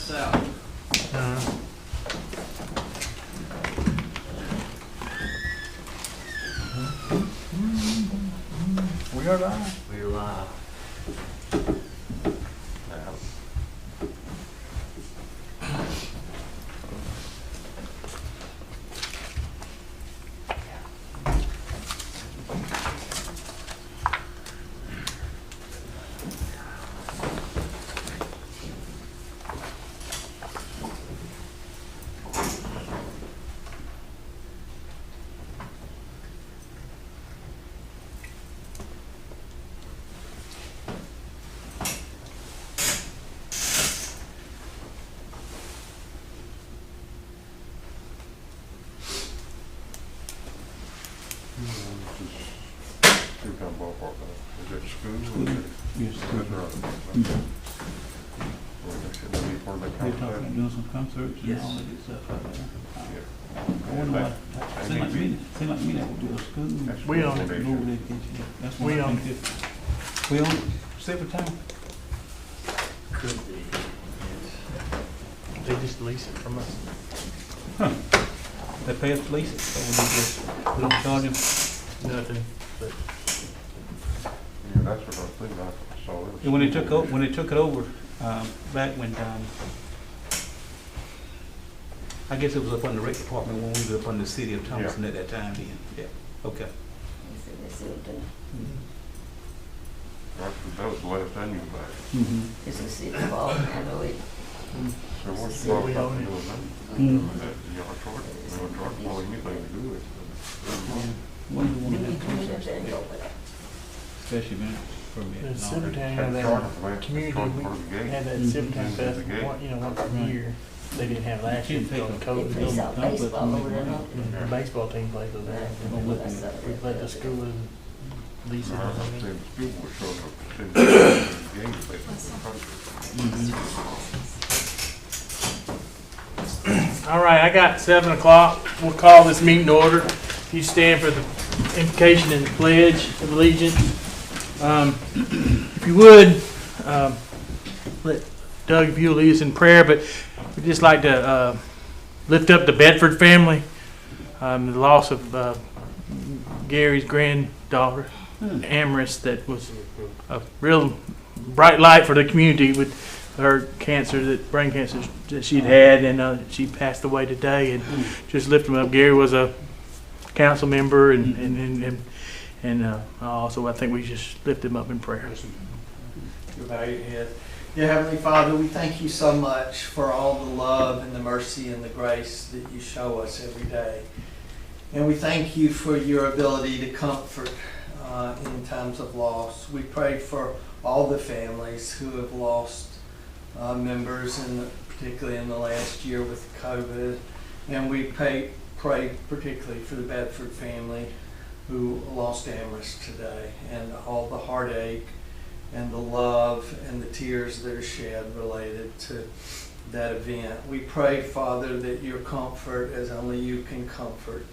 south. We are live. We're live. Silvertown ballpark, is that school? Yes. That's right. Well, that should be part of that They're talking about conversation. doing some concerts and Yes. all that good stuff out there. Yeah. I wonder why, seem like me that would do a school. That's We own it. school Move donation. education. That's We what I own think it. We own it, Silvertown. Could be. They just lease it from us. They pay us to lease it, so we don't charge them. Nothing. But Yeah, that's what I was thinking, I saw it. And when they took it over, back when, I guess it was up on the rec department when we were up on the city of Thompson at that time then, yeah, okay. That was the last I knew about it. Mm-hmm. It's a city hall, I know it. So what's the So we problem own it. doing that? Mm. That yard charge, well, anything to do with it. When do we You want need to to have do that concerts? and go with it. Special event permit the and all that. Silvertown, Had that charge for that, community, charge we for the gate. had that Mhm. Silvertown Mhm. Festival, once a year. They didn't have last year You can't because of take They COVID. play South baseball over there, huh? The baseball team plays over there. We let the school lease it. No, I or was something. saying the school was showing up to send the game, they said, All right, I got 7 o'clock. We'll call this meeting to order. If you stand for the invocation and pledge of allegiance. If you would, let Doug, if you'll lead us in prayer, but we'd just like to lift up the Bedford family, the loss of Gary's granddaughter, Amaris, that was a real bright light for the community with her cancer, brain cancer that she'd had, and she passed away today. And just lift him up. Gary was a council member, and also I think we just lift him up in prayer. Your valued head. Dear Heavenly Father, we thank you so much for all the love and the mercy and the grace that you show us every day. And we thank you for your ability to comfort in times of loss. We pray for all the families who have lost members, particularly in the last year with COVID. And we pray particularly for the Bedford family who lost Amaris today, and all the heartache and the love and the tears that are shed related to that event. We pray, Father, that your comfort, as only you can comfort,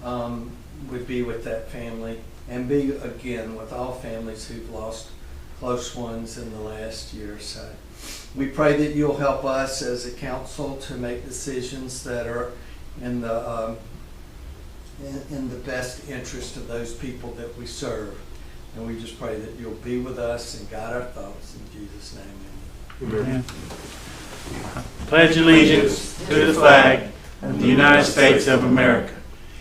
would be with that family and be again with all families who've lost close ones in the last year or so. We pray that you'll help us as a council to make decisions that are in the best interest of those people that we serve. And we just pray that you'll be with us and guide our thoughts. In Jesus' name, amen. Pledge allegiance to the flag of the United States of America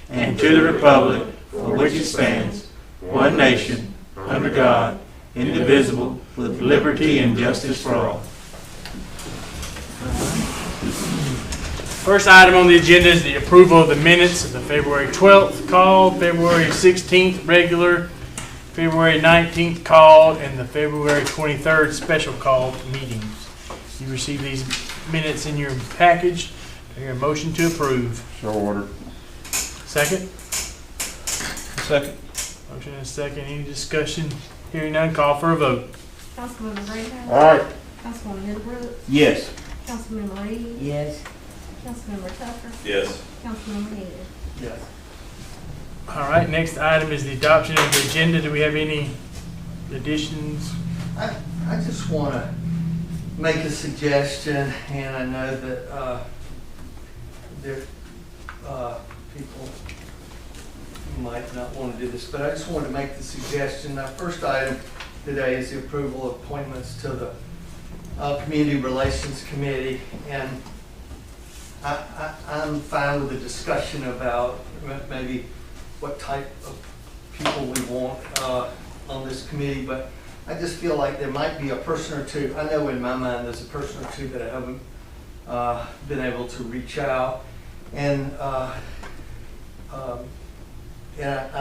and to the republic for which it stands, one nation, under God, indivisible, with liberty and justice for all. First item on the agenda is the approval of the minutes of the February 12th called, February 16th regular, February 19th called, and the February 23rd special called meetings. You received these minutes in your package. I hear a motion to approve. So ordered. Second? Second. Motion and a second. Any discussion? Hearing none, call for a vote. Councilmember Greenhouse. Aye. Councilwoman Middlebrooks. Yes. Councilmember Reed. Yes. Councilmember Tucker. Yes. Councilmember Head. Yes. All right, next item is the adoption of the agenda. Do we have any additions? I just want to make a suggestion, and I know that there people might not want to do this, but I just wanted to make the suggestion. Our first item today is the approval of appointments to the Community Relations Committee, and I'm fine with the discussion about maybe what type of people we want on this committee, but I just feel like there might be a person or two. I know in my mind there's a person or two that I haven't been able to reach out, and I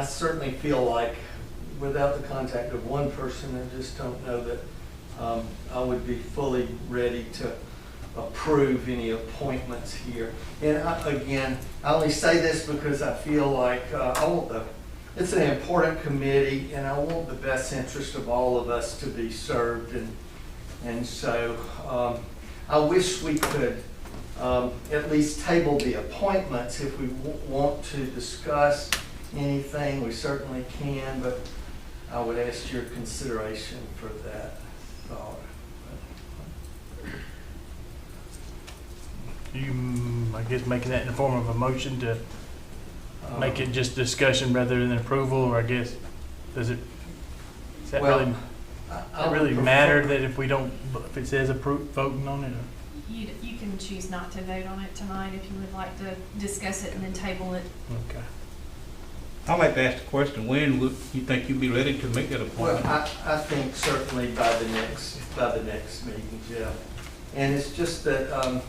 certainly feel like without the contact of one person, I just don't know that I would be fully ready to approve any appointments here. And again, I only say this because I feel like it's an important committee, and I want the best interest of all of us to be served. And so I wish we could at least table the appointments. If we want to discuss anything, we certainly can, but I would ask your consideration for that thought. You, I guess, making that in the form of a motion to make it just discussion rather than approval, or I guess, does it really matter that if we don't, if it says voting on it? You can choose not to vote on it tonight if you would like to discuss it and then table it. Okay. I'd like to ask the question, when would you think you'd be ready to make that appointment? Well, I think certainly by the next meeting, Jeff. And it's just that,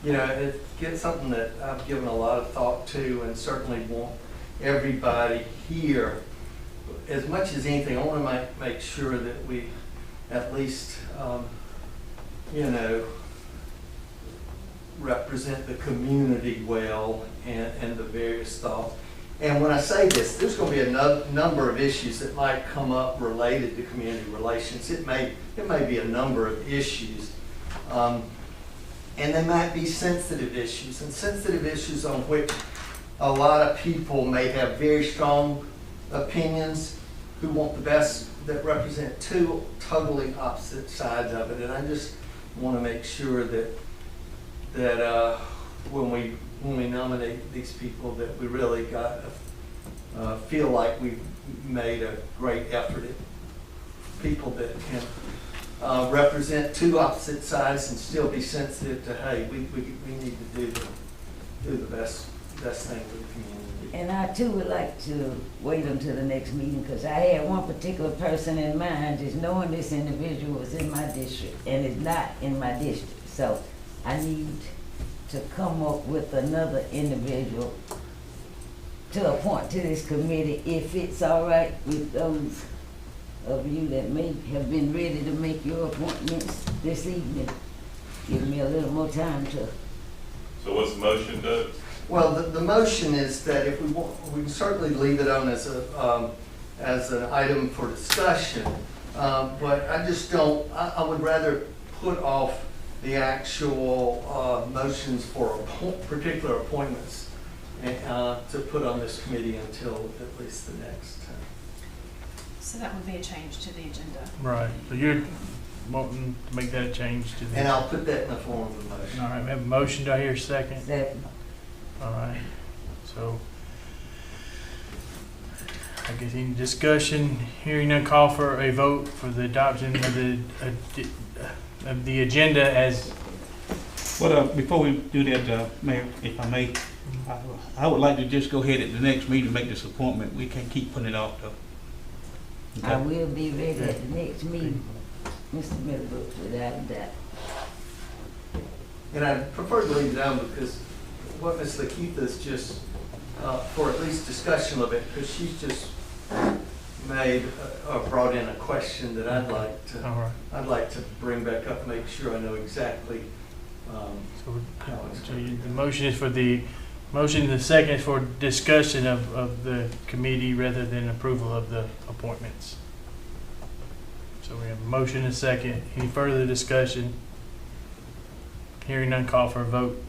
it's something that I've given a lot of thought to, and certainly want everybody here, as much as anything, I want to make sure that we at least, represent the community well and the various thoughts. And when I say this, there's going to be a number of issues that might come up related to community relations. It may be a number of issues. And they might be sensitive issues on which a lot of people may have very strong opinions, who want the best, that represent two totally opposite sides of it. And I just want to make sure that when we nominate these people, that we really got feel like we've made a great effort at people that can represent two opposite sides and still be sensitive to, hey, we need to do the best thing for the community. And I too would like to wait until the next meeting, because I had one particular person in mind, just knowing this individual was in my district and is not in my district. So I need to come up with another individual to appoint to this committee, if it's all right with those of you that may have been ready to make your appointments this evening. Give me a little more time to. So what's the motion, Doug? Well, the motion is that if we want, we can certainly leave it on as an item for discussion, but I just don't. I would rather put off the actual motions for particular appointments to put on this committee until at least the next time. So that would be a change to the agenda. Right. So you're wanting to make that change to the. And I'll put that in the form of a motion. All right. We have a motion. Do I hear a second? Second. All right. So I guess any discussion? Hearing none, call for a vote for the adoption of the agenda as. Well, before we do that, Mayor, if I may, I would like to just go ahead at the next meeting and make this appointment. We can't keep putting it off, though. Okay. I will be ready at the next meeting, Mr. Middlebrooks, without a doubt. And I prefer to leave it down because what Ms. Lakeitha's just, for at least discussion of it, because she's just made or brought in a question that I'd like to, All right. I'd like to bring back up and make sure I know exactly So how it's so going to the motion is for the motion. The second is for discussion of the committee rather than approval of the appointments. So we have a motion and a second. Any further discussion? Hearing none, call for a vote.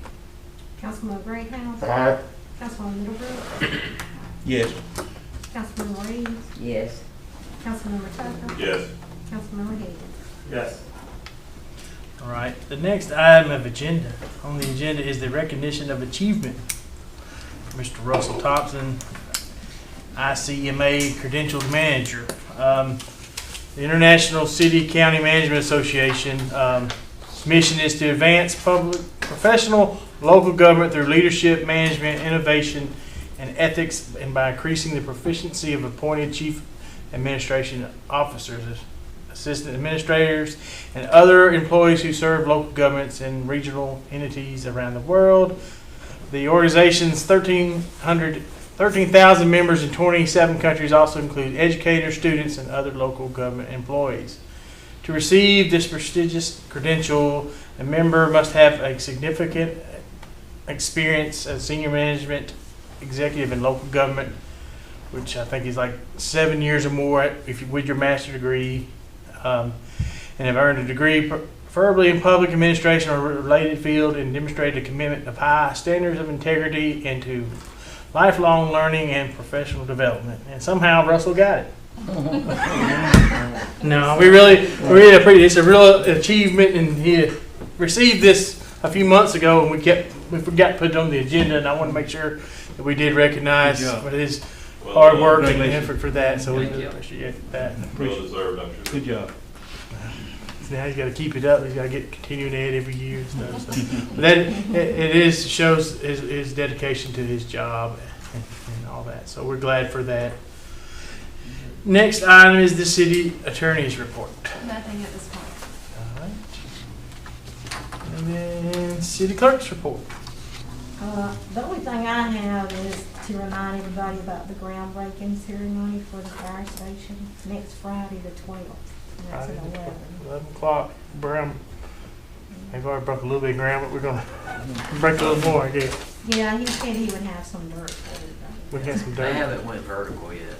Councilman Greathouse. Aye. Councilman Middlebrooks. Yes. Councilman Reeves. Yes. Councilmember Tucker. Yes. Councilmember Higgins. Yes. All right, the next item of agenda, on the agenda is the recognition of achievement. Mr. Russell Thompson, ICMA Credentialed Manager. The International City County Management Association, its mission is to advance public, professional, local government through leadership, management, innovation, and ethics, and by increasing the proficiency of appointed chief administration officers, assistant administrators, and other employees who serve local governments and regional entities around the world. The organization's 13,000 members in 27 countries also include educators, students, and other local government employees. To receive this prestigious credential, a member must have a significant experience as senior management executive in local government, which I think is like 7 years or more if you, with your master's degree, and have earned a degree preferably in public administration or related field, and demonstrated a commitment of high standards of integrity and to lifelong learning and professional development. And somehow Russell got it. No, we really appreciate it. It's a real achievement, and he received this a few months ago, and we forgot to put it on the agenda, and I want to make sure that we did recognize for his hard work and effort for that. So we really appreciate that. Well deserved, I'm sure. Good job. Now he's got to keep it up. He's got to get continuing ed every year and stuff. So. But that it shows his dedication to his job and all that. So we're glad for that. Next item is the city attorney's report. Nothing at this point. All right. And then city clerk's report. The only thing I have is to remind everybody about the groundbreaking ceremony for the fire station next Friday, the 12th. And that's at 11. 11 o'clock. Brown. They've already broke a little bit of ground, but we're going to break a little more, I guess. Yeah, he said he would have some dirt for it. We had some I dirt. haven't went vertical yet.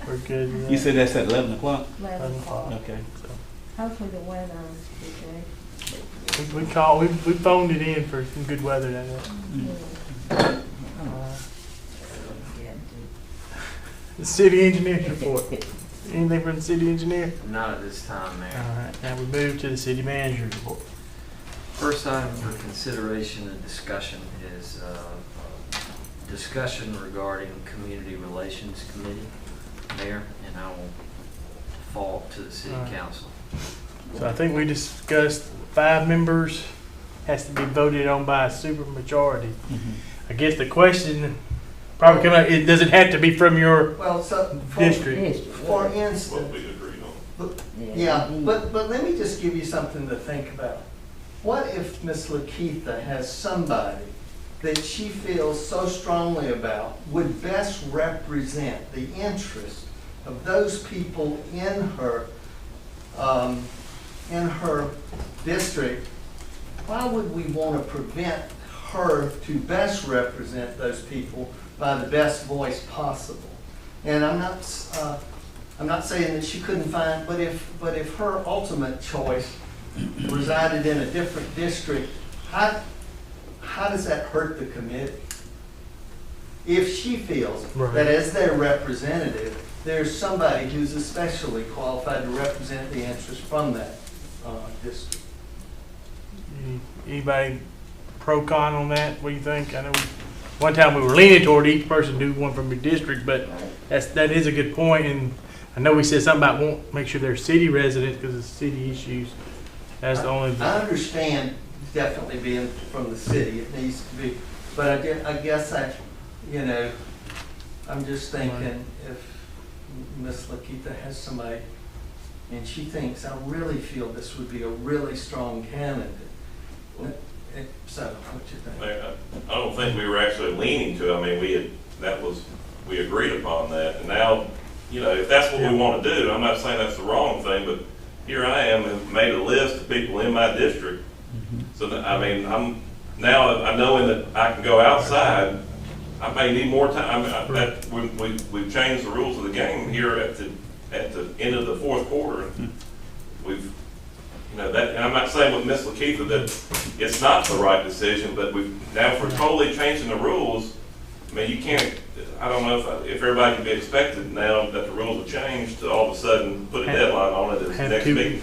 We're good. with You that. said that's at 11 o'clock? 11 o'clock. Okay. So Hopefully the weather will be good. we phoned it in for some good weather that day. The city engineer's report. Anything from the city engineer? Not at this time, All Mayor. right, now we move to the city manager's report. First item for consideration and discussion is discussion regarding Community Relations Committee, Mayor, and I will default to the city All right. council. So I think we discussed 5 members, has to be voted on by a super majority. I guess the question probably come out, it doesn't have to be from your Well, so, district. for What instance, we agreed on. yeah, but let me just give you something to think about. What if Miss Lakeitha has somebody that she feels so strongly about would best represent the interests of those people in her district? Why would we want to prevent her to best represent those people by the best voice possible? And I'm not saying that she couldn't find, but if her ultimate choice resided in a different district, how does that hurt the committee? If she feels Right. that as their representative, there's somebody who's especially qualified to represent the interest from that district. Anybody pro-con on that? What do you think? I know one time we were leaning toward each person do one from your district, but that is a good point. And I know we said something about won't make sure they're city residents because of city issues. That's the only. I understand definitely being from the city, it needs to be, but I guess I'm just thinking if Miss Lakeitha has somebody and she thinks, I really feel this would be a really strong candidate. So, what you think? I don't think we were actually leaning to it. I mean, we agreed upon that. And now, if that's what we want to do, I'm not saying that's the wrong thing, but here I am, have made a list of people in my district. So, I mean, I know that I can go outside. I may need more time. We've changed the rules of the game here at the end of the fourth quarter. We've, and I'm not saying with Miss Lakeitha that it's not the right decision, but if we're totally changing the rules, I mean, you can't, I don't know if everybody can be expected now that the rules have changed to all of a sudden put a deadline on it at the Have next to, meeting.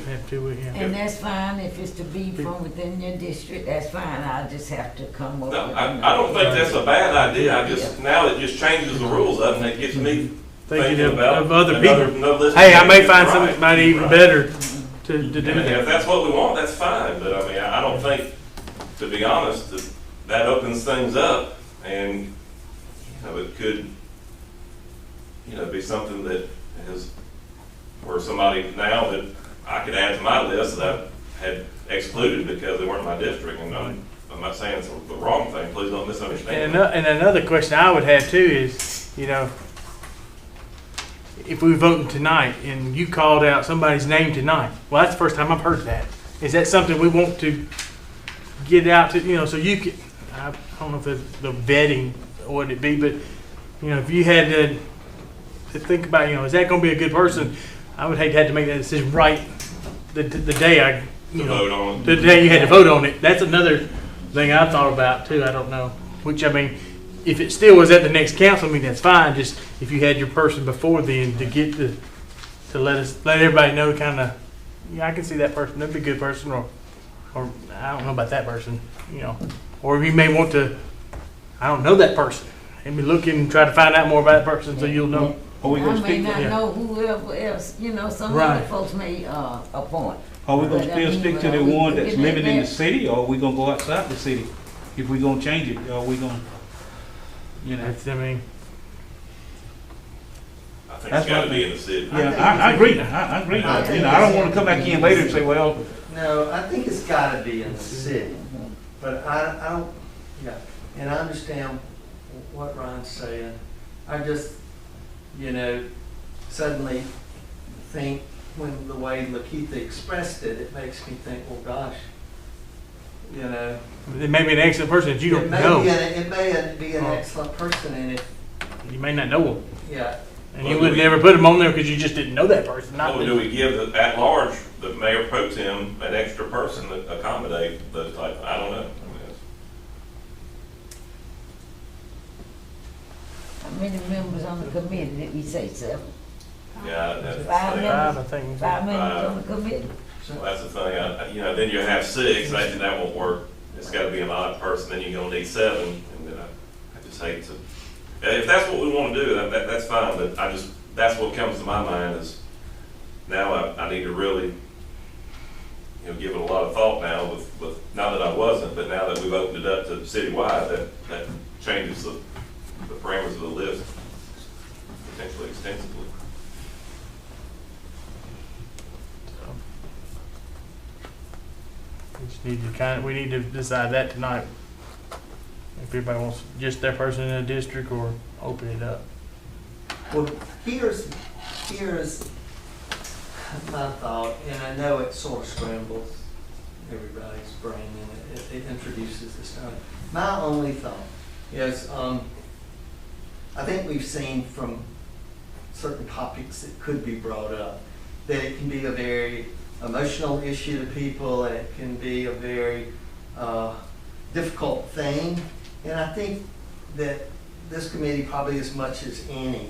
yeah. And that's fine, if it's to be from within your district, that's fine, I'll just have to come up No, with. I don't think that's a bad idea. I just, now it just changes the rules up and it gets me Thinking thinking about of other another- people. another list of Hey, I may things. find Right. somebody even Right. better to do And if that. that's what we want, that's fine, but I mean, I don't think, to be honest, that opens things up, and, you know, it could, you know, be something that is, or somebody now that I could add to my list that I had excluded because they weren't in my district, and I'm not saying it's the wrong thing, please don't misunderstand. And another question I would have too is, you know, if we were voting tonight and you called out somebody's name tonight, well, that's the first time I've heard that. Is that something we want to get out to, you know, so you can, I don't know if it's the vetting or what it'd be, but, you know, if you had to think about, you know, is that going to be a good person? I would hate to have to make that decision right the day I, you To know, vote on. the day you had to vote on it. That's another thing I thought about too. I don't know. Which, I mean, if it still was at the next council meeting, that's fine. Just if you had your person before then to get to let everybody know, kind of, yeah, I can see that person. That'd be a good person, or I don't know about that person, you know. Or you may want to, I don't know that person, and be looking and try to find out more about that person so you'll know. Are we I gonna may stick, not yeah. know whoever else, you know, some Right. other folks may appoint. are we gonna But I still mean, stick to well, the we one can that's get living in the that. city, or are we gonna go outside the city? If we gonna change it, are we gonna, you know? I mean, I think That's it's gotta what- be in the city. Yeah, I agree, I agree. I think You know, I don't wanna come back in later and say, well, No, I think it's gotta be in the city, but I don't, yeah, and I understand what Ryan's saying. I just, you know, suddenly think, when the way Lakeitha expressed it, it makes me think, well, gosh, you know. it may be an excellent person that you don't It may know. be it may be an Oh. excellent person, and if, You may not know them, yeah, and you would never put them on there because you just didn't know that person. Not Or do we give the, at large, the mayor pro tem, an extra person that accommodate those type, I don't know. I mean, How many members on the committee did we say, 7? Yeah, that's, Five the members. Five, I think. 5 members on the committee. that's the thing, you know, then you have 6, that won't work. It's gotta be an odd person, then you're gonna need 7, and then I just hate to, if that's what we wanna do, that's fine, but that's what comes to my mind is, now I need to really, you know, give it a lot of thought now with, not that I wasn't, but now that we've opened it up to citywide, that changes the parameters of the list potentially extensively. We just need to we need to decide that tonight. If everybody wants just their person in a district or open it up. well, here's my thought, and I know it sort of scrambles everybody's brain, and it introduces this kind of, my only thought is, I think we've seen from certain topics that could be brought up, that it can be a very emotional issue to people, and it can be a very difficult thing. And I think that this committee, probably as much as any,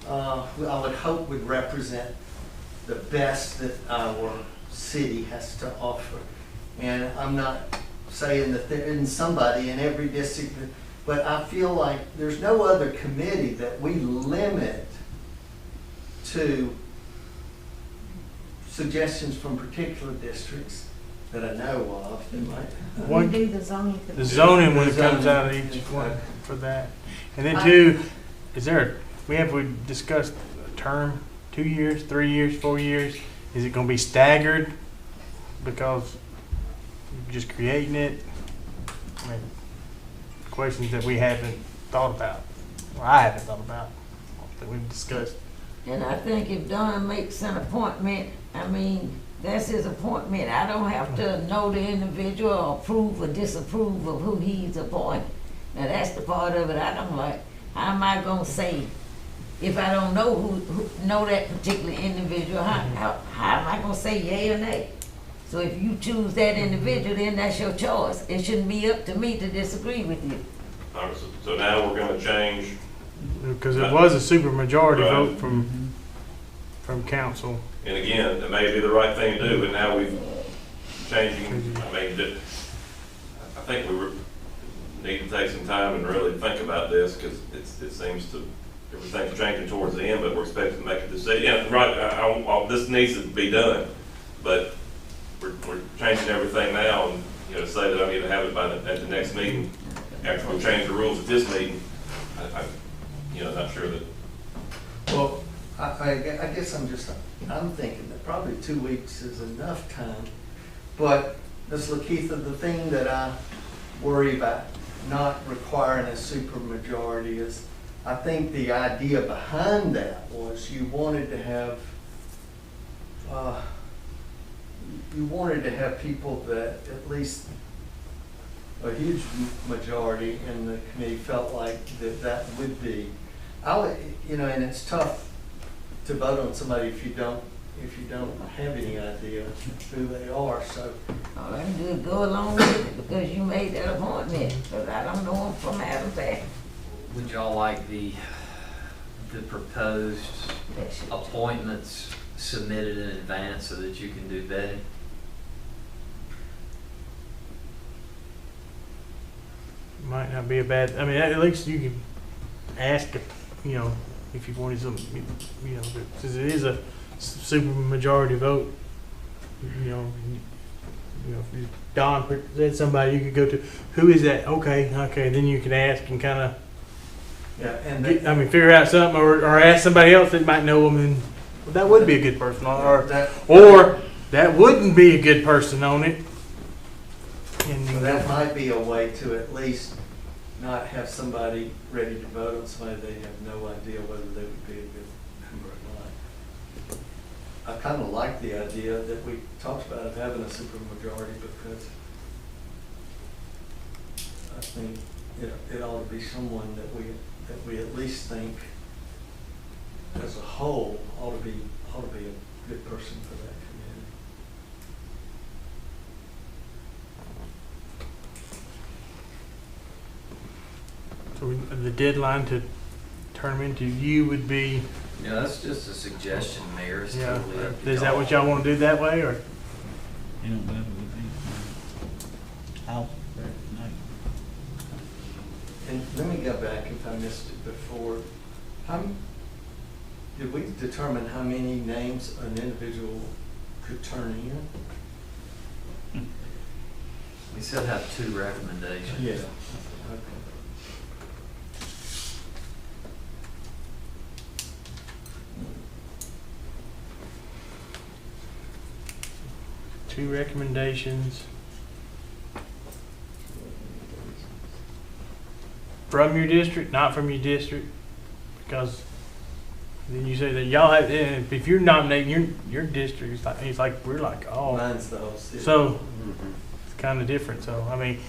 I would hope would represent the best that our city has to offer. And I'm not saying that there isn't somebody in every district, but I feel like there's no other committee that we limit to suggestions from particular districts that I know of that might. One- We do the zoning. The zoning when it The comes out of zoning, each one okay. for that. And then two, is there, we discussed a term, 2 years, 3 years, 4 years? Is it gonna be staggered because you're just creating it? I mean, questions that we haven't thought about, or I haven't thought about, that we've discussed. And I think if Don makes an appointment, I mean, that's his appointment. I don't have to know the individual or approve or disapprove of who he's appointing. Now, that's the part of it I don't like. How am I gonna say, if I don't know who know that particular individual, how am I gonna say yay or nay? So if you choose that individual, then that's your choice. It shouldn't be up to me to disagree with you. All right, so now we're gonna change, Because it was a super majority vote from council. and again, it may be the right thing to do, but now we've changing, I mean, I think we need to take some time and really think about this, because it seems to, everything's changing towards the end, but we're expected to make a decision. Yeah, right, this needs to be done, but we're changing everything now, and, to say that I need to have it at the next meeting, after we change the rules at this meeting, not sure that. Well, I guess I'm thinking that probably 2 weeks is enough time. But, Ms. Lakeitha, the thing that I worry about not requiring a supermajority is, I think the idea behind that was you wanted to have people that at least a huge majority in the committee felt like that would be. And it's tough to vote on somebody if you don't have any idea who they are. So All I can do is go along with it because you made that appointment, but I don't know them from out of there. Would y'all like the proposed appointments submitted in advance so that you can do vetting? Might not be a bad, I mean, at least you can ask, if you wanted some, since it is a super majority vote, if Don said somebody you could go to, who is that? Okay, then you can ask and kind of, figure out something, or ask somebody else that might know them, and that would be a good person, or that wouldn't be a good person on it. So that might be a way to at least not have somebody ready to vote on somebody they have no idea whether they would be a good member or not. I kind of like the idea that we talked about of having a supermajority, because I think it ought to be someone that we at least think as a whole ought to be a good person for that community. So the deadline to turn them into you would be, Yeah, that's just a suggestion, Mayor. It's totally up to is that y'all. what y'all want to do that way, or? Whatever would be. House, night. And let me go back if I missed it before. Did we determine how many names an individual could turn in? We said have 2 recommendations. Yeah. Okay. 2 recommendations from your district, not from your district, because then you say that y'all have, if you're nominating your district, it's like we're like, oh, Mine's the whole city. so it's kind of different. So I mean,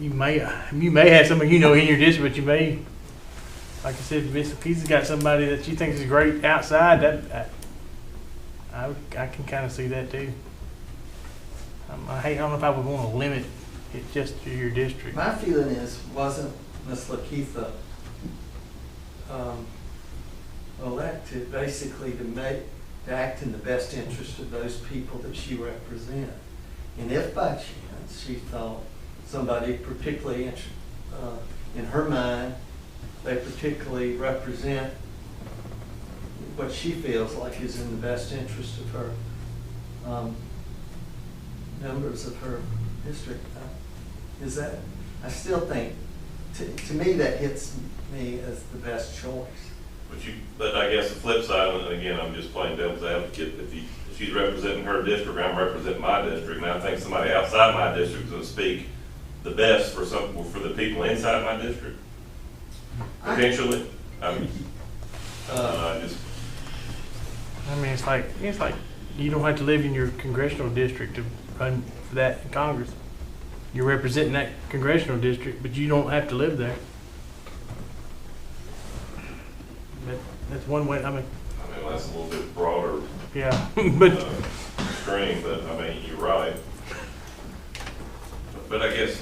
you may have somebody in your district, but you may, like I said, if Miss Pizza's got somebody that you think is great outside, that I can kind of see that too. I don't know if I would want to limit it just to your district. My feeling wasn't Ms. Lakeitha elected basically to act in the best interest of those people that she represents? And if by chance she thought somebody particularly in her mind, they particularly represent what she feels like is in the best interest of her members of her district. I still think, to me, that hits me as the best choice. But I guess the flip side, and again, I'm just playing devil's advocate, if she's representing her district, I'm representing my district, and I think somebody outside my district is going to speak the best for the people inside my district, potentially. It's like you don't have to live in your congressional district to run for that in Congress. You're representing that congressional district, but you don't have to live there. That's one way. That's a little bit broader. Yeah, but Extreme, but you're right. But I guess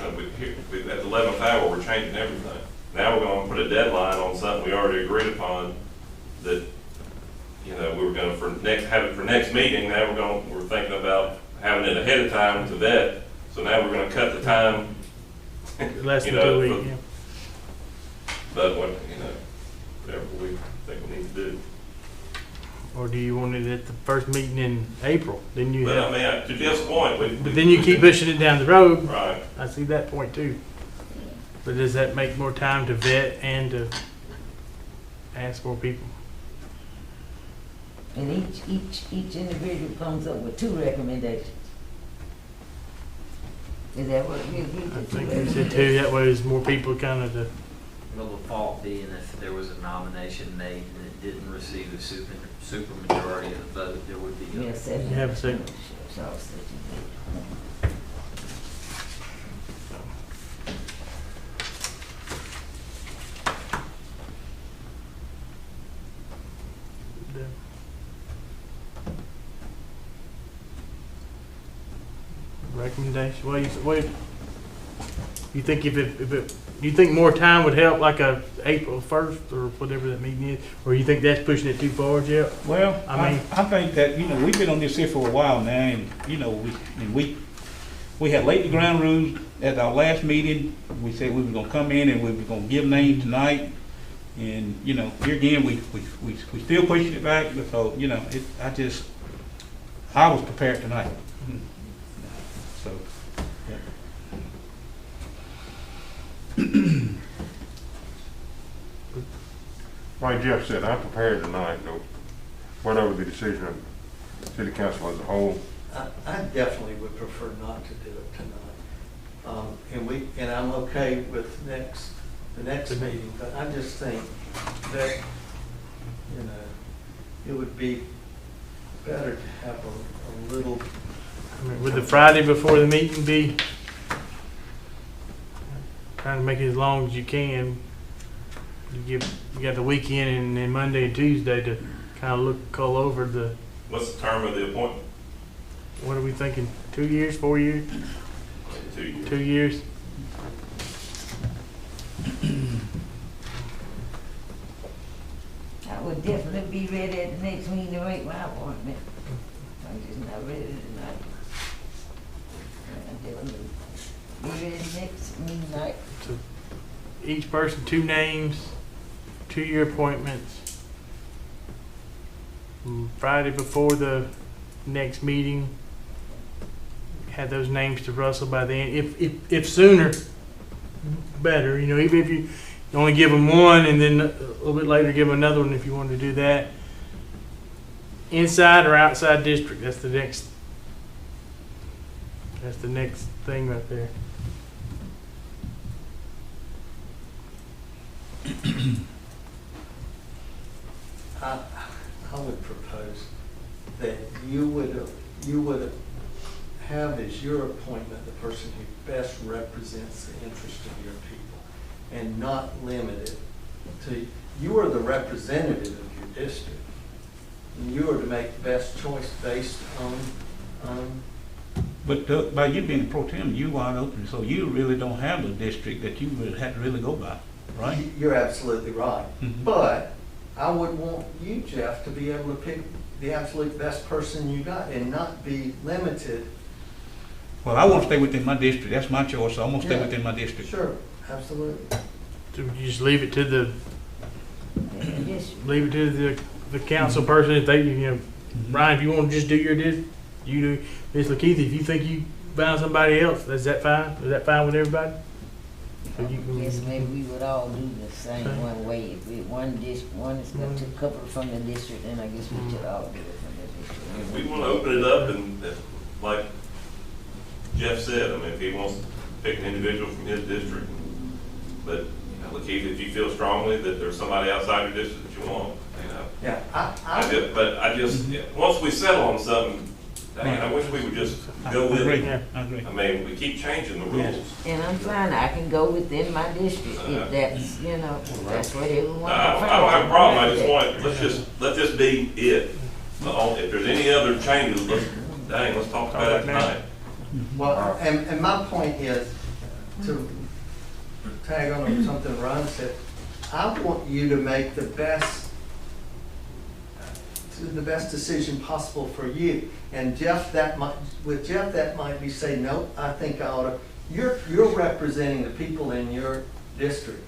at the 11th hour, we're changing everything. Now we're gonna put a deadline on something we already agreed upon that, we were gonna have it for next meeting. Now we're thinking about having it ahead of time to vet. So now we're gonna cut the time. Less than 2 weeks, yeah. But whatever we think we need to do. Or do you want it at the first meeting in April? Then you But have, I mean, to Jeff's point, but then you keep pushing it down the road. Right. I see that point too. But does that make more time to vet and to ask more people? And each individual comes up with 2 recommendations. Is that what we agreed to? I think you said 2, that way there's more people kind of to. Well, the fault being if there was a nomination made and it didn't receive a super majority of the vote, there would be. Yeah, You second. have a second. So, second. Recommendation, you think if it, you think more time would help, like a April 1st or whatever that meeting is? Or you think that's pushing it too far, Jeff? Well, I mean- I think that, we've been on this here for a while now, and, we had laid the ground rules at our last meeting. We said we were gonna come in and we were gonna give names tonight. And, here again, we still pushing it back, because, I was prepared tonight. So, yeah. Like Jeff said, I'm prepared tonight, though, whatever the decision of city council as a whole. I definitely would prefer not to do it tonight. And I'm okay with the next meeting, but I just think that, it would be better to have a little. I mean, would the Friday before the meeting be, trying to make it as long as you can? You got the weekend and then Monday and Tuesday to kind of call over the, What's the term of the appointment? what are we thinking, 2 years, 4 years? 2 years. 2 years? I would definitely be ready at the next meeting to make my appointment. I'm just not ready tonight. I definitely be ready next meeting night. So each person, 2 names, 2-year appointments. Friday before the next meeting, have those names to Russell by then. If sooner, better. Even if you only give them one and then a little bit later give them another one if you want to do that. Inside or outside district, that's the next thing right there. I would propose that you would have as your appointment the person who best represents the interest of your people, and not limit it to, you are the representative of your district, and you are to make the best choice based on But by you being pro tem, you wide open, so you really don't have a district that you would have to really go by, right? You're absolutely right. Mhm. But I would want you, Jeff, to be able to pick the absolute best person you got and not be limited. Well, I want to stay within my district. That's my choice, so I'm gonna stay Yeah. within my district. Sure, absolutely. So you just leave it to the And this, the council person if they Mhm. Brian, if you want to just do your you do. Ms. Lakeith, if you think you found somebody else, is that fine? Is that fine with everybody? So you can- yes, maybe we would all do the same Okay. one way. If we, one is got to couple from the district, then I guess we should all do it from the district. We want to open it up and, like Jeff said, if he wants to pick an individual from his district, but, Lakeith, if you feel strongly that there's somebody outside your district that you want, Yeah, I just, once we settle on something, I wish we would just go I with agree. it. I agree. I mean, we keep changing the rules. And I'm fine, I can go within my district if that's, that's what everyone. I don't have a problem, I just want, let this be it. If there's any other changes, let's talk about it tonight. well, and my point is, to tag on something Ron said, I want you to make the best decision possible for you. And Jeff, that might be say, no, I think I ought to. You're representing the people in your district,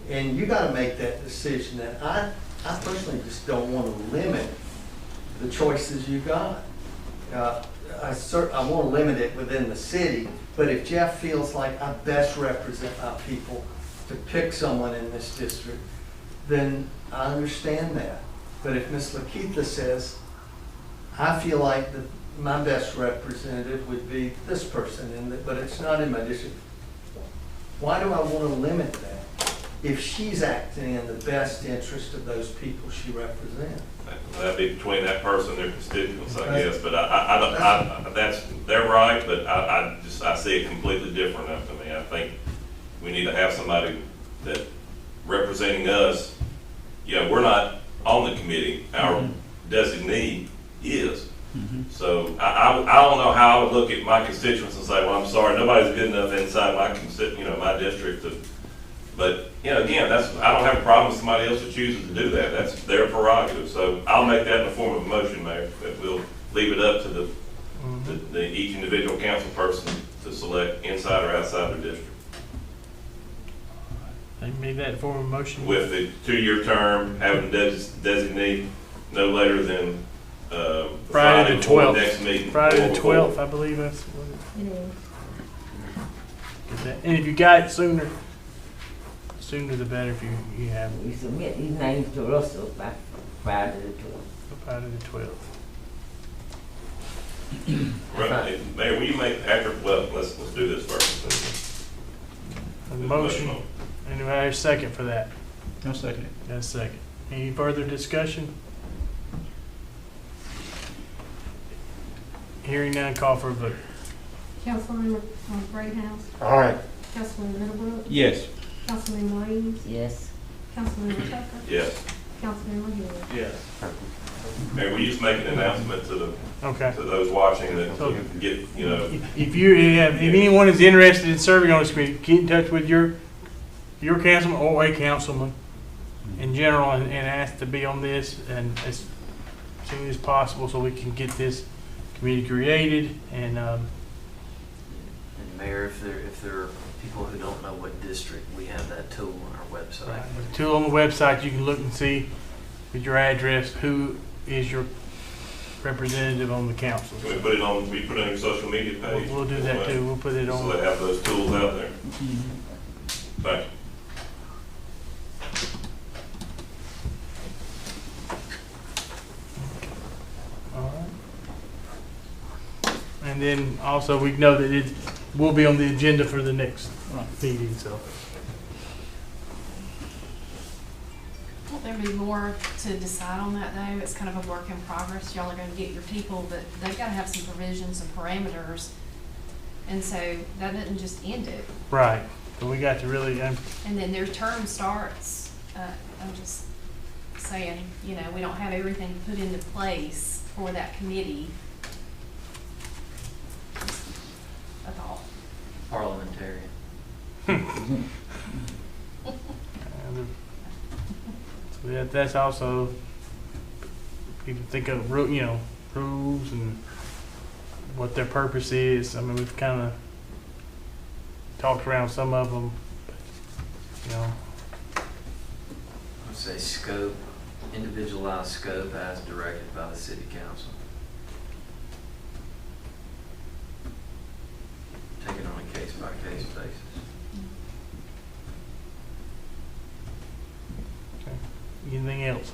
and you got to make that decision. And I personally just don't want to limit the choices you got. I want to limit it within the city, but if Jeff feels like I best represent our people to pick someone in this district, then I understand that. But if Ms. Lakeitha says, I feel like my best representative would be this person, but it's not in my district, why do I want to limit that if she's acting in the best interest of those people she represents? That'd be between that person and their constituents, I guess, but I don't, they're right, but I see it completely different. I mean, I think we need to have somebody that representing us, we're not on the committee, our designee is. So I don't know how I would look at my constituents and say, well, I'm sorry, nobody's good enough inside my my district but again, I don't have a problem with somebody else who chooses to do that. That's their prerogative. So I'll make that in the form of a motion, Mayor, that we'll leave it up to the each individual council person to select inside or outside their district. They made that form of motion. With the 2-year term, having designate no later than Friday the 12th. Next meeting. Friday the 12th, I believe that's what It is. Get that. And if you got it sooner the better if you have it. We submit these names to Russell by Friday the 12th. Friday the 12th. Right. Mayor, will you make let's do this first. A motion, and do I have a second for that? No second. That's a second. Any further discussion? Hearing none, call for a vote. Councilmember Greathouse, All right. Councilmember Middlebrook, Yes. Councilmember Williams, Yes. Councilmember Tucker, Yes. Councilmember Hill. Yes. Mayor, will you just make an announcement to Okay. those watching that So- get, If anyone is interested in serving on this committee, get in touch with your councilman or a councilman in general and ask to be on this and as soon as possible so we can get this committee created and And Mayor, if there are people who don't know what district, we have that tool on our website. the tool on the website, you can look and see with your address who is your representative on the council. can we put it on your social media page? We'll do that too. We'll put it So on. they have those tools out there. Thank you. All right. And then also we know that it will be on the agenda for the next meeting, so. Won't there be more to decide on that though? It's kind of a work in progress. Y'all are gonna get your people, but they've gotta have some provisions and parameters. And so that doesn't just end it. Right. So we got to really, And then their term starts, I'm just saying, we don't have everything put into place for that committee. A thought. Parliamentarian. so that's also, people think of, rules and what their purpose is. I mean, we've kind of talked around some of them, I would say scope, individualized scope as directed by the city council. Take it on a case-by-case basis. Anything else?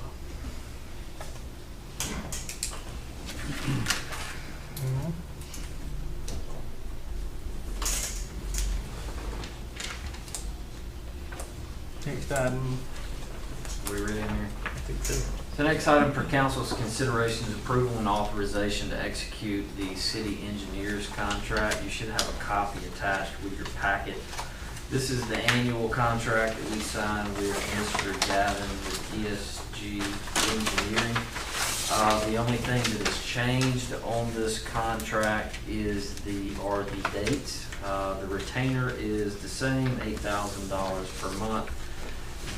Next item, We ready in here? I think so. The next item for council's consideration is approval and authorization to execute the city engineer's contract. You should have a copy attached with your packet. This is the annual contract that we sign with Mr. Gavin with ESG Engineering. The only thing that has changed on this contract is the dates. The retainer is the same, $8,000 per month.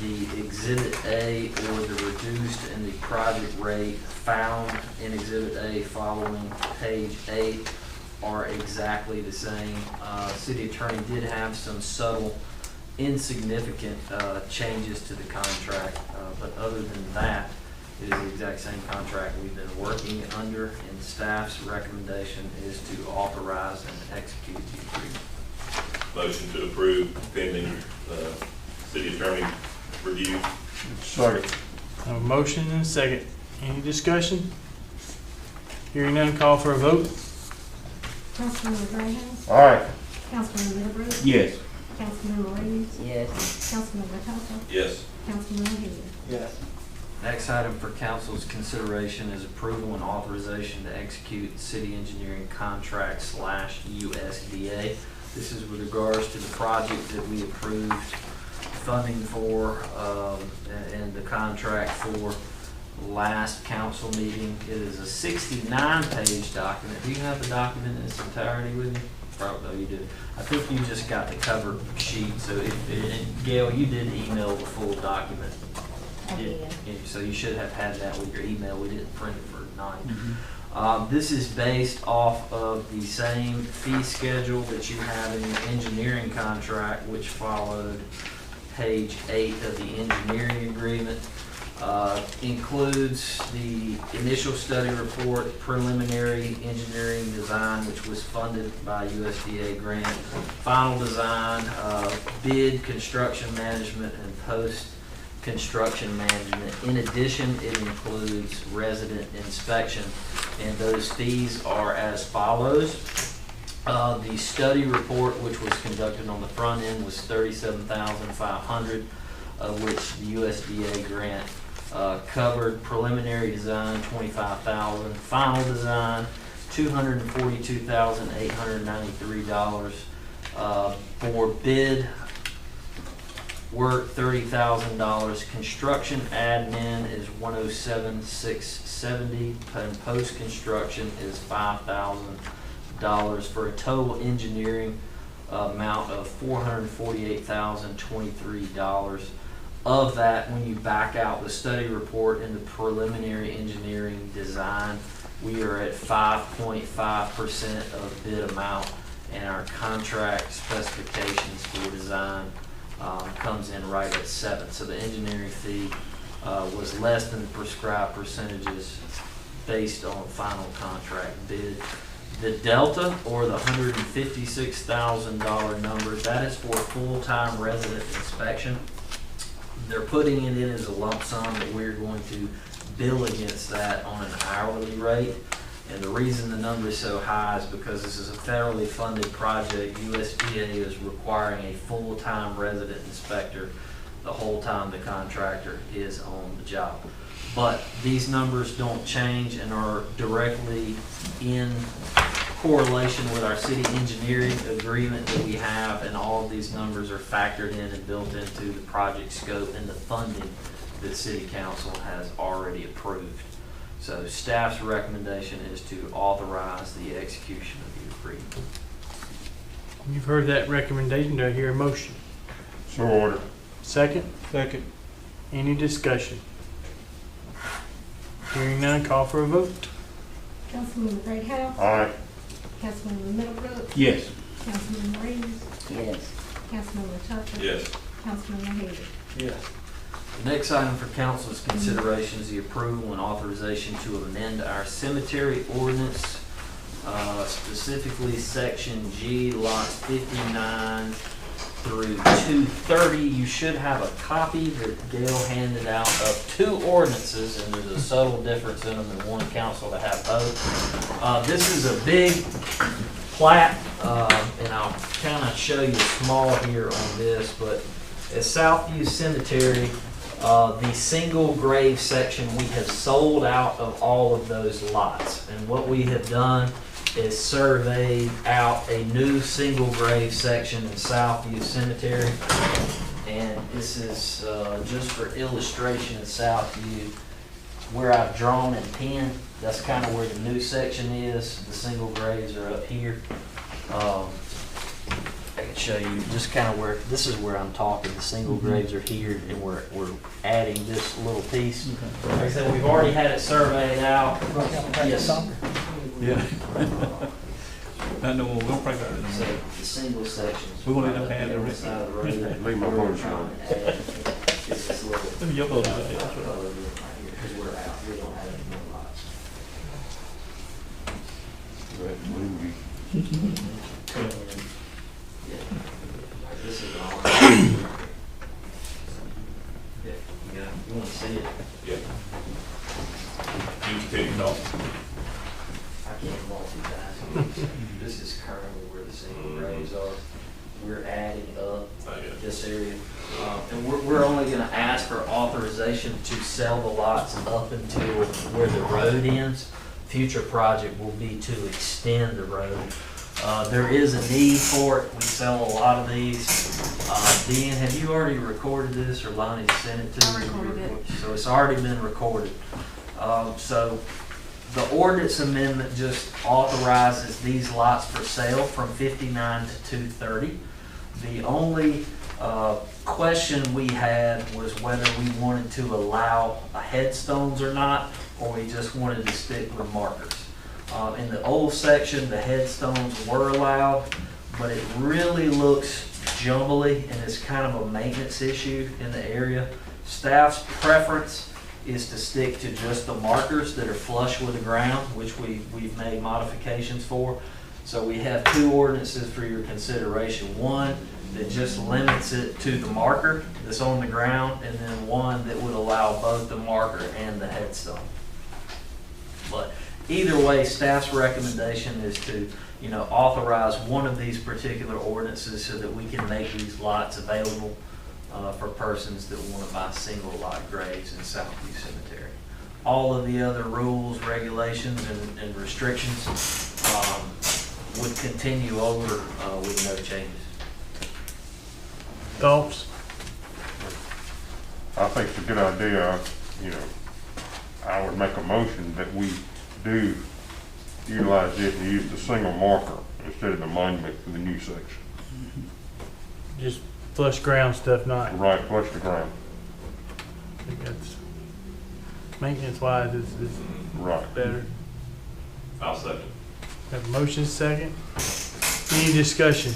The Exhibit A, or the reduced and the project rate found in Exhibit A following page 8 are exactly the same. City attorney did have some subtle, insignificant changes to the contract, but other than that, it is the exact same contract we've been working under, and staff's recommendation is to authorize and execute the agreement. Motion to approve pending city attorney review. Second. A motion and a second. Any discussion? Hearing none, call for a vote. Councilmember Graham, Aye. Councilmember Middlebrooks, Yes. Councilmember Reeves, Yes. Councilmember Tuttle, Yes. Councilmember Hill. Yes. Next item for council's consideration is approval and authorization to execute city engineering contract / USDA. This is with regards to the project that we approved funding for and the contract for last council meeting. It is a 69-page document. Do you have the document in its entirety with you? Probably you do. I think you just got the cover sheet. So Gail, you did email the full document. I did. So you should have had that with your email. We didn't print it for tonight. This is based off of the same fee schedule that you have in your engineering contract, which followed page 8 of the engineering agreement. Includes the initial study report, preliminary engineering design, which was funded by USDA grant, final design, bid, construction management, and post-construction management. In addition, it includes resident inspection, and those fees are as follows. The study report, which was conducted on the front end, was $37,500, of which the USDA grant covered. Preliminary design, $25,000. Final design, $242,893. For bid work, $30,000. Construction admin is $107,670, and post construction is $5,000, for a total engineering amount of $448,023. Of that, when you back out the study report and the preliminary engineering design, we are at 5.5% of bid amount, and our contract specifications for design comes in right at 7%. So the engineering fee was less than the prescribed percentages based on final contract bid. The delta, or the $156,000 number, that is for full-time resident inspection. They're putting it in as a lump sum, but we're going to bill against that on an hourly rate. And the reason the number is so high is because this is a federally funded project. USDA is requiring a full-time resident inspector the whole time the contractor is on the job. But these numbers don't change and are directly in correlation with our city engineering agreement that we have, and all of these numbers are factored in and built into the project scope and the funding that City Council has already approved. So staff's recommendation is to authorize the execution of the agreement. You've heard that recommendation. Do I hear a motion? So ordered. Second? Second. Any discussion? Hearing none, call for a vote. Councilmember Greathouse, Aye. Councilmember Middlebrooks, Yes. Councilmember Reeves, Yes. Councilmember Tuttle, Yes. Councilmember Hill. Yes. The next item for council's consideration is the approval and authorization to amend our cemetery ordinance, specifically section G, lots 59 through 230. You should have a copy that Gail handed out of 2 ordinances, and there's a subtle difference in them, and one council to have both. This is a big plat, and I'll kind of show you small here on this, but at Southview Cemetery, the single grave section, we have sold out of all of those lots. And what we have done is surveyed out a new single grave section in Southview Cemetery. And this is just for illustration in Southview. where I've drawn and pinned, that's kind of where the new section is. The single graves are up here. I can show you just kind of where, this is where I'm talking. The single graves are here, and we're adding this little piece. Like I said, we've already had it surveyed out. Yes. Yeah. No, we don't pray about it. So the single sections. We won't right let up them have here the on the rest. side of the road. Leave my We're vote trying on. to add just this little. Let me yellow that, that's right. Color right here, 'cause we're out, we don't have any more lots. Yeah. This is all. Yeah, you wanna see it? Yeah. You continue talking. I can't multitask. This is currently where the single graves are. We're adding up I get it. this area. And we're only gonna ask for authorization to sell the lots up until where the road ends. Future project will be to extend the road. There is a need for it. We sell a lot of these. Dan, have you already recorded this, or Lonnie sent it to you? I recorded it. So it's already been recorded. So the ordinance amendment just authorizes these lots for sale from 59 to 230. The only question we had was whether we wanted to allow headstones or not, or we just wanted to stick with markers. In the old section, the headstones were allowed, but it really looks jumbly, and it's kind of a maintenance issue in the area. Staff's preference is to stick to just the markers that are flush with the ground, which we've made modifications for. So we have two ordinances for your consideration. One that just limits it to the marker that's on the ground, and then one that would allow both the marker and the headstone. But either way, staff's recommendation is to, authorize one of these particular ordinances so that we can make these lots available for persons that want to buy single lot graves in Southview Cemetery. All of the other rules, regulations, and restrictions would continue over with no changes. Thoughts? I think it's a good idea, I would make a motion that we do utilize it and use the single marker instead of the monument for the new section. Just flush ground stuff, not, Right, flush the ground. I think that's, maintenance wise is Right. better. I'll second. Have a motion second. Any discussion?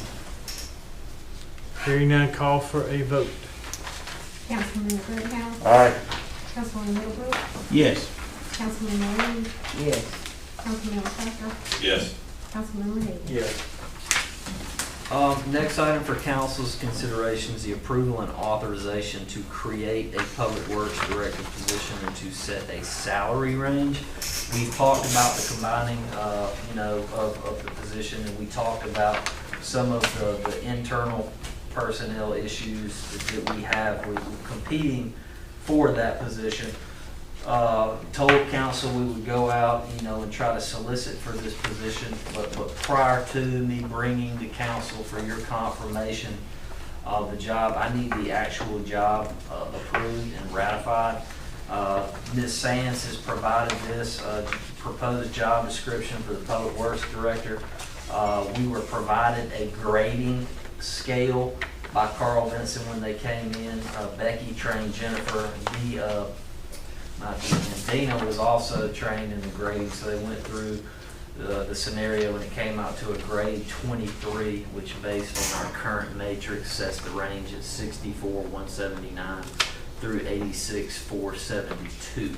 Hearing none, call for a vote. Councilman Greenhouse, All right. Councilman Middlebrooks, Yes. Councilman Reed, Yes. Councilman Tucker, Yes. Councilman Reed. Yes. Next item for council's consideration is the approval and authorization to create a public works director position and to set a salary range. We've talked about the combining, of the position, and we talked about some of the internal personnel issues that we have. We're competing for that position. Told council we would go out, and try to solicit for this position, but prior to me bringing the council for your confirmation of the job, I need the actual job approved and ratified. Ms. Sands has provided this proposed job description for the Public Works Director. We were provided a grading scale by Carl Vinson when they came in. Becky trained Jennifer. And Dina was also trained in the grading, so they went through the scenario, and it came out to a grade 23, which based on our current matrix sets the range at 64,179 through 86,472.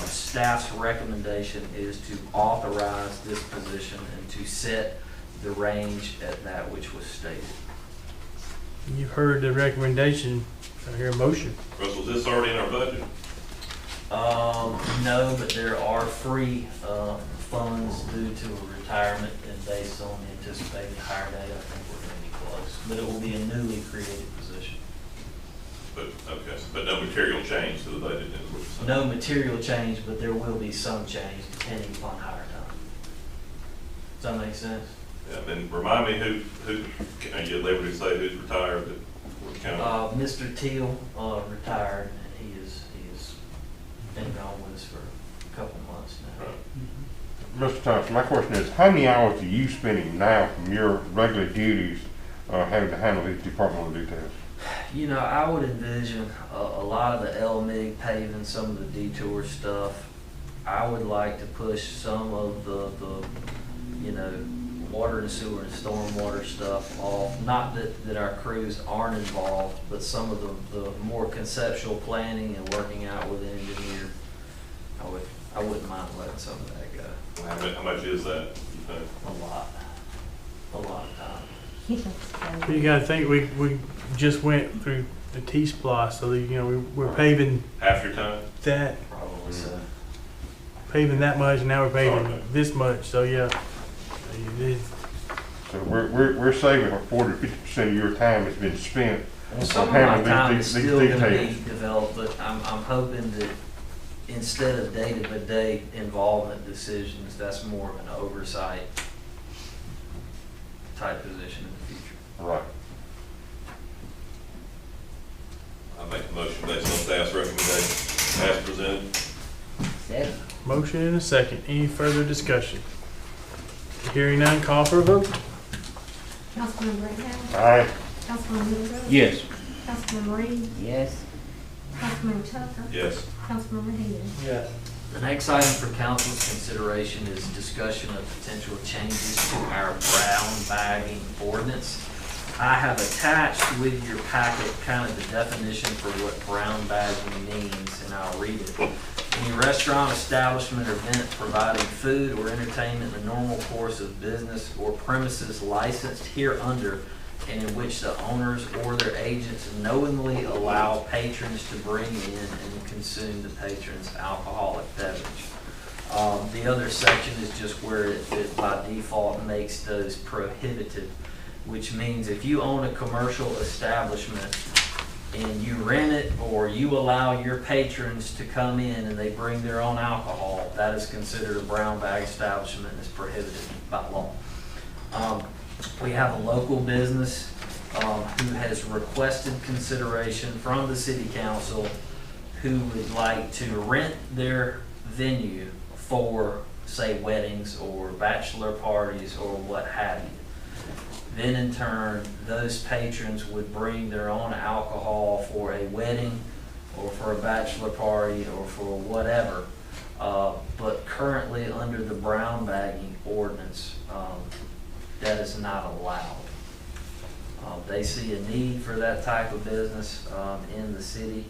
Staff's recommendation is to authorize this position and to set the range at that which was stated. You've heard the recommendation. I hear a motion. Russell, is this already in our budget? No, but there are free funds due to a retirement, and based on the anticipated hire date, I think we're going to be close. But it will be a newly created position. But, okay, but no material change to the budget, is what you're saying? No material change, but there will be some change depending upon hire time. Does that make sense? Yeah, then remind me who, are you at liberty to say who's retired that we're counting? Mr. Teal retired, and he is been gone with this for a couple months now. Mr. Thompson, my question is, how many hours are you spending now from your regular duties having to handle these departmental details? You know, I would envision a lot of the LMIG paving, some of the detour stuff. I would like to push some of the you know, water and sewer and stormwater stuff off. Not that our crews aren't involved, but some of the more conceptual planning and working out with an engineer, I wouldn't mind letting some of that go. How much is that, you think? A lot of time. You gotta think, we just went through the T-Splosh, so that, you know, we're paving Half your time? that, Probably so. paving that much, and now we're paving Okay. this much, so yeah. So we're saving 40 to 50% of your time has been spent. Well, some of my handling time is these still gonna be details. developed, but I'm hoping that instead of day-to-day involvement decisions, that's more of an oversight type position in the future. Right. I make a motion based on staff's recommendation as presented. Second. Motion and a second. Any further discussion? Hearing none, call for a vote. Councilman Rittenhouse, Aye. Councilman Miller, Yes. Councilman Reed, Yes. Councilman Tucker, Yes. Councilman Hill. Yes. The next item for council's consideration is discussion of potential changes to our brown bagging ordinance. I have attached with your packet kind of the definition for what brown bagging means, and I'll read it. Any restaurant, establishment, or event providing food or entertainment in the normal course of business or premises licensed hereunder, and in which the owners or their agents knowingly allow patrons to bring in and consume the patron's alcoholic beverage. The other section is just where it by default makes those prohibited, which means if you own a commercial establishment and you rent it, or you allow your patrons to come in and they bring their own alcohol, that is considered a brown bag establishment and is prohibited by law. We have a local business who has requested consideration from the city council who would like to rent their venue for, say, weddings or bachelor parties or what have you. Then in turn, those patrons would bring their own alcohol for a wedding or for a bachelor party or for whatever. But currently under the brown bagging ordinance, that is not allowed. They see a need for that type of business in the city,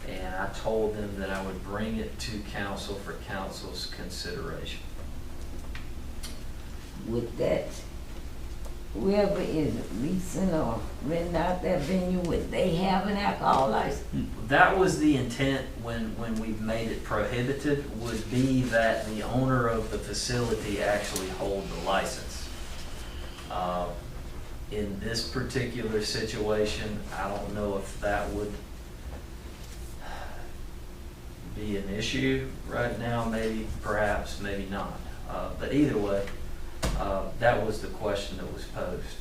and I told them that I would bring it to council for council's consideration. With that, whoever is leasing or renting out that venue, would they have an alcohol license? That was the intent when we've made it prohibited, would be that the owner of the facility actually hold the license. In this particular situation, I don't know if that would be an issue right now, maybe, perhaps, maybe not. But either way, that was the question that was posed.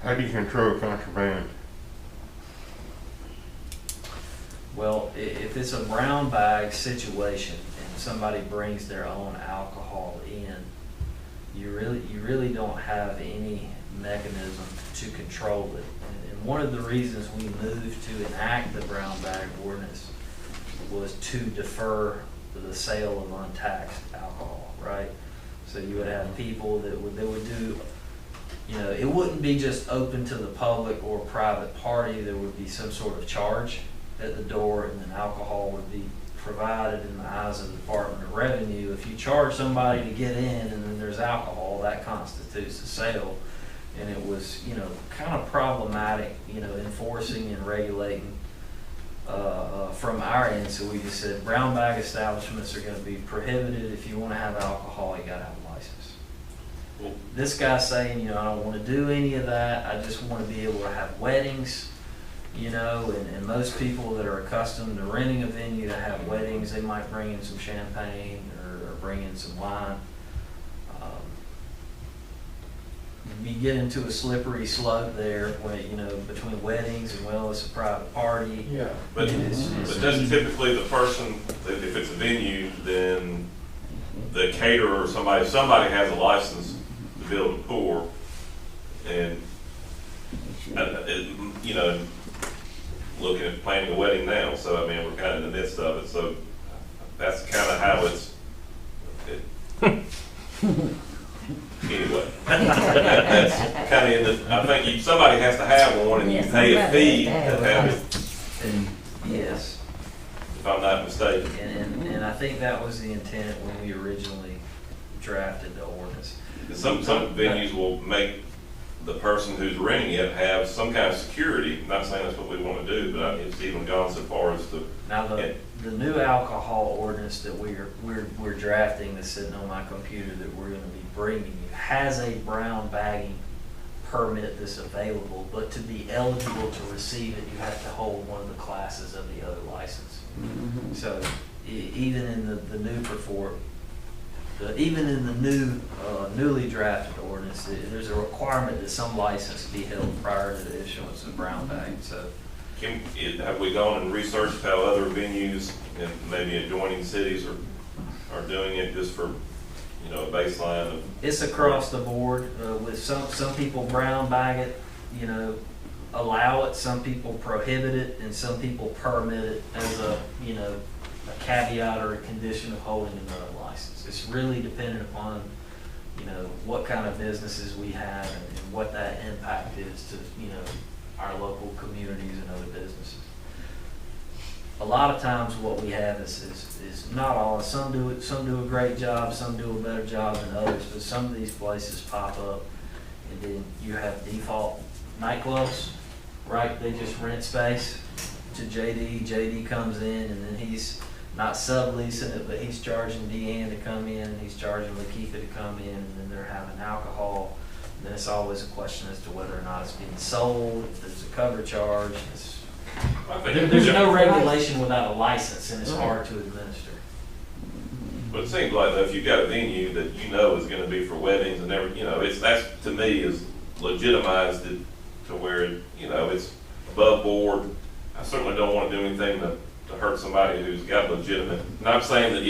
How do you control contraband? Well, if it's a brown bag situation and somebody brings their own alcohol in, you really don't have any mechanism to control it. And one of the reasons we moved to enact the brown bag ordinance was to defer the sale of untaxed alcohol, right? So you would have people that would do, you know, it wouldn't be just open to the public or private party. There would be some sort of charge at the door, and then alcohol would be provided in the eyes of the Department of Revenue. If you charge somebody to get in and then there's alcohol, that constitutes a sale. And it was, you know, kind of problematic, you know, enforcing and regulating from our end. So we just said brown bag establishments are going to be prohibited. If you want to have alcohol, you got to have a license. Well, this guy's saying, you know, I don't want to do any of that. I just want to be able to have weddings. You know, and most people that are accustomed to renting a venue to have weddings, they might bring in some champagne or bring in some wine. you get into a slippery slope there, where, you know, between weddings and, well, it's a private party. Yeah. But, It's- but doesn't typically the person, if it's a venue, then the caterer or somebody has a license to build a pour, and, you know, looking at planning a wedding now, so I mean, we're kind of in the midst of it, so that's kind of how anyway. That's kind of in the, I think somebody has to have one, and you Yes, pay a fee to somebody have has it, And, yes. if I'm not mistaken. And I think that was the intent when we originally drafted the ordinance. Some venues will make the person who's renting it have some kind of security. I'm not saying that's what we want to do, but it's even gone so far as to, Now, the new alcohol ordinance that we're drafting, that's sitting on my computer, that we're gonna be bringing you, has a brown bagging permit that's available, but to be eligible to receive it, you have to hold one of the classes of the other license. So even in the new even in the new, newly drafted ordinance, there's a requirement that some license be held prior to the issuance of brown bag, so. have we gone and researched how other venues and maybe adjoining cities are doing it, just for, you know, a baseline of? It's across the board, with some people brown bag it, you know, allow it, some people prohibit it, and some people permit it as a, you know, a caveat or a condition of holding another license. It's really dependent upon, you know, what kind of businesses we have and what that impact is to, you know, our local communities and other businesses. A lot of times what we have is not all, some do a great job, some do a better job than others, but some of these places pop up, and then you have default nightclubs, right? They just rent space to JD comes in, and then he's not subleasing it, but he's charging Deanne to come in, he's charging Lakeitha to come in, and then they're having alcohol. And then it's always a question as to whether or not it's being sold, if there's a cover charge. There's no regulation without a license, and it's hard to administer. But it seems like if you've got a venue that you know is gonna be for weddings and every, you know, that's to me is legitimized it to where, you know, it's above board. I certainly don't wanna do anything to hurt somebody who's got legitimate, not saying that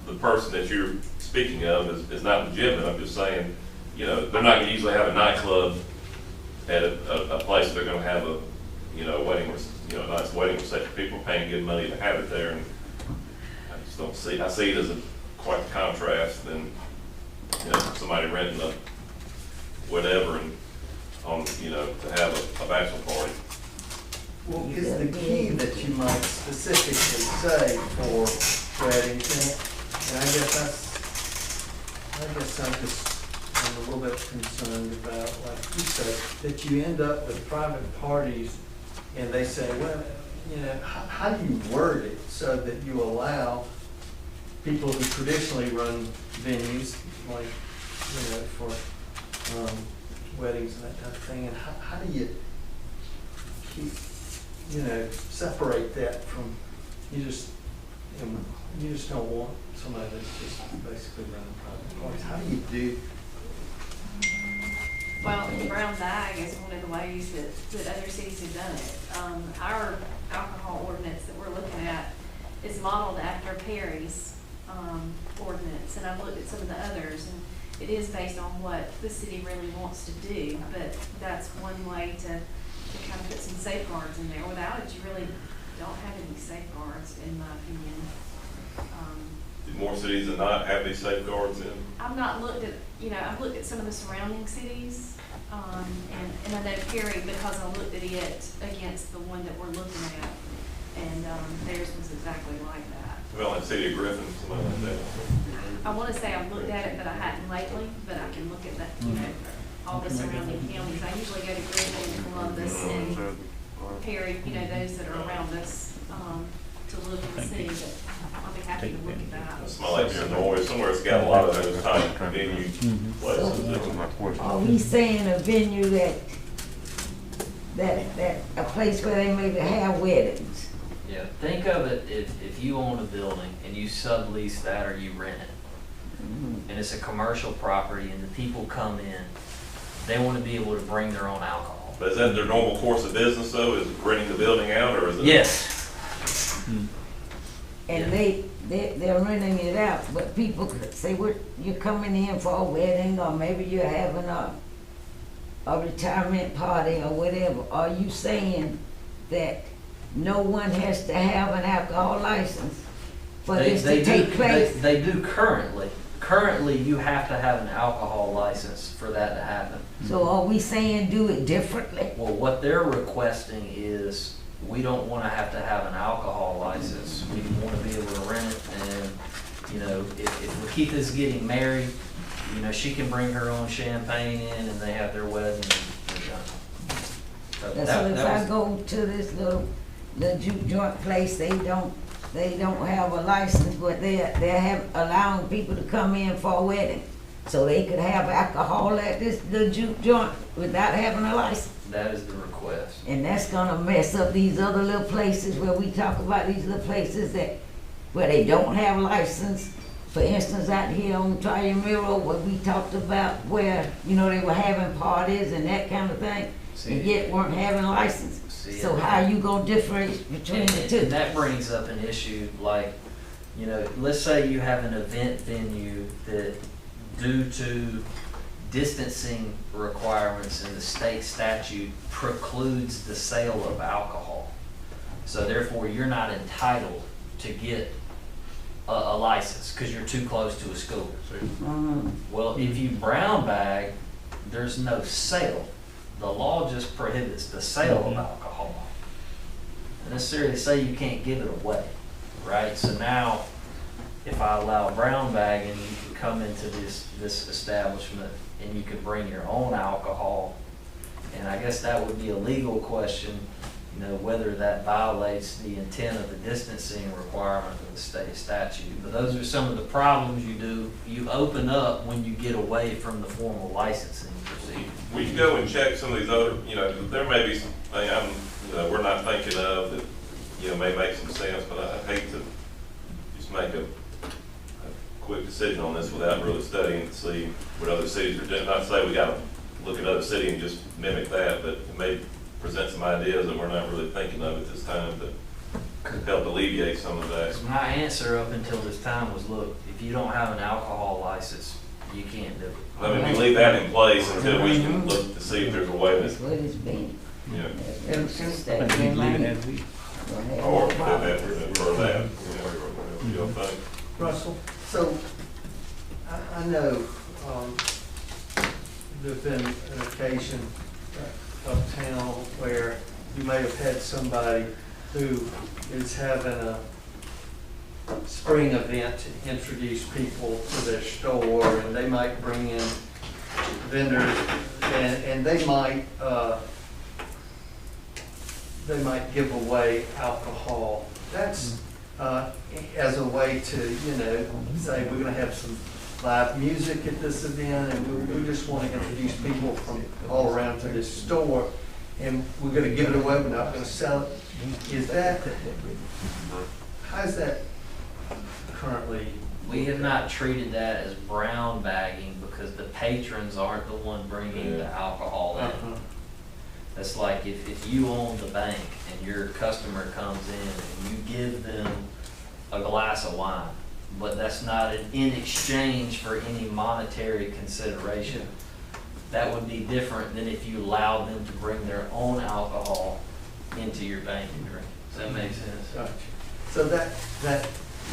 the person that you're speaking of is not legitimate. I'm just saying, you know, they're not gonna usually have a nightclub at a place they're gonna have a, you know, wedding, you know, a nice wedding reception. People are paying good money to have it there, and I just don't see, I see it as quite the contrast than, you know, somebody renting a whatever and you know, to have a bachelor party. Well, is the key that you might specifically say for weddings, and I guess I'm a little bit concerned about, like you said, that you end up with private parties and they say, well, you know, how do you word it so that you allow people who traditionally run venues, like, you know, for weddings and that kind of thing, and how do you keep, you know, separate that from, you just don't want somebody that's just basically running private parties. How do you do? Well, the brown bag is one of the ways that other cities have done it. Our alcohol ordinance that we're looking at is modeled after Perry's ordinance, and I've looked at some of the others, and it is based on what the city really wants to do, but that's one way to kind of put some safeguards in there. Without it, you really don't have any safeguards, in my opinion. Do more cities than not have these safeguards in? I've not looked at, you know, I've looked at some of the surrounding cities, and I know Perry because I looked at it against the one that we're looking at, and theirs was exactly like that. Well, like City of Griffin, something like that. I want to say I've looked at it, but I hadn't lately, but I can look at that, you know, all the surrounding counties. I usually go to Griffin, Columbus, and Perry, you know, those that are around us, to look and see, but I'll be happy to look at that. It smells like you're north, somewhere it's got a lot of those type of venue places. That was my question. Are we saying a venue that a place where they maybe have weddings? Yeah, think of it if you own a building and you sublease that or you rent it, and it's a commercial property and the people come in They want to be able to bring their own alcohol. But is that their normal course of business though, is renting the building out, or is it? Yes. And they're renting it out, but people could say, what, you're coming in for a wedding, or maybe you're having a retirement party or whatever. Are you saying that no one has to have an alcohol license for this to take place? They do currently. Currently, you have to have an alcohol license for that to happen. So are we saying do it differently? Well, what they're requesting is, we don't want to have an alcohol license. We want to be able to rent it, and, you know, if Lakeitha's getting married, you know, she can bring her own champagne in, and they have their wedding, and they're done. So So if I was- go to this little juke joint place, they don't have a license, but they're allowing people to come in for a wedding. So they could have alcohol at the juke joint without having a license. That is the request. And that's gonna mess up these other little places where we talk about these little places where they don't have license. For instance, out here on Triumviro, where we talked about where, you know, they were having parties and that kind of thing, and yet weren't having licenses. So how you gonna differentiate between the And two? that brings up an issue, like, you know, let's say you have an event venue that, due to distancing requirements in the state statute, precludes the sale of alcohol. So therefore, you're not entitled to get a license because you're too close to a school. Well, if you brown bag, there's no sale. The law just prohibits the sale of alcohol. Not necessarily to say you can't give it away, right? So now, if I allow brown bagging, you can come into this establishment and you could bring your own alcohol. And I guess that would be a legal question, you know, whether that violates the intent of the distancing requirement of the state statute. But those are some of the problems you open up when you get away from the formal licensing procedure. Will you go and check some of these other, you know, there may be something we're not thinking of that, you know, may make some sense, but I hate to just make a quick decision on this without really studying to see what other cities are doing. Not to say we gotta look at other cities and just mimic that, but it may present some ideas that we're not really thinking of at this time that could help alleviate some of that. My answer up until this time was, look, if you don't have an alcohol license, you can't do it. I mean, we leave that in place until we can look to see if there's a way That's that, what it's been. you know, And- Stay I think we in leave it line. as we. or put that for that, you know, think. Russell, so I know there's been an occasion uptown where you may have had somebody who is having a spring event to introduce people to their store, and they might bring in vendors, and they might give away alcohol. That's as a way to, you know, say we're gonna have some live music at this event, and we just want to introduce people from all around to this store, and we're gonna give it away, we're not gonna sell it. Is that, how's that currently? We have not treated that as brown bagging because the patrons aren't the one bringing the alcohol in. That's like if you own the bank and your customer comes in and you give them a glass of wine, but that's not in exchange for any monetary consideration. That would be different than if you allowed them to bring their own alcohol into your bank and drink. Does that make sense? Gotcha. So that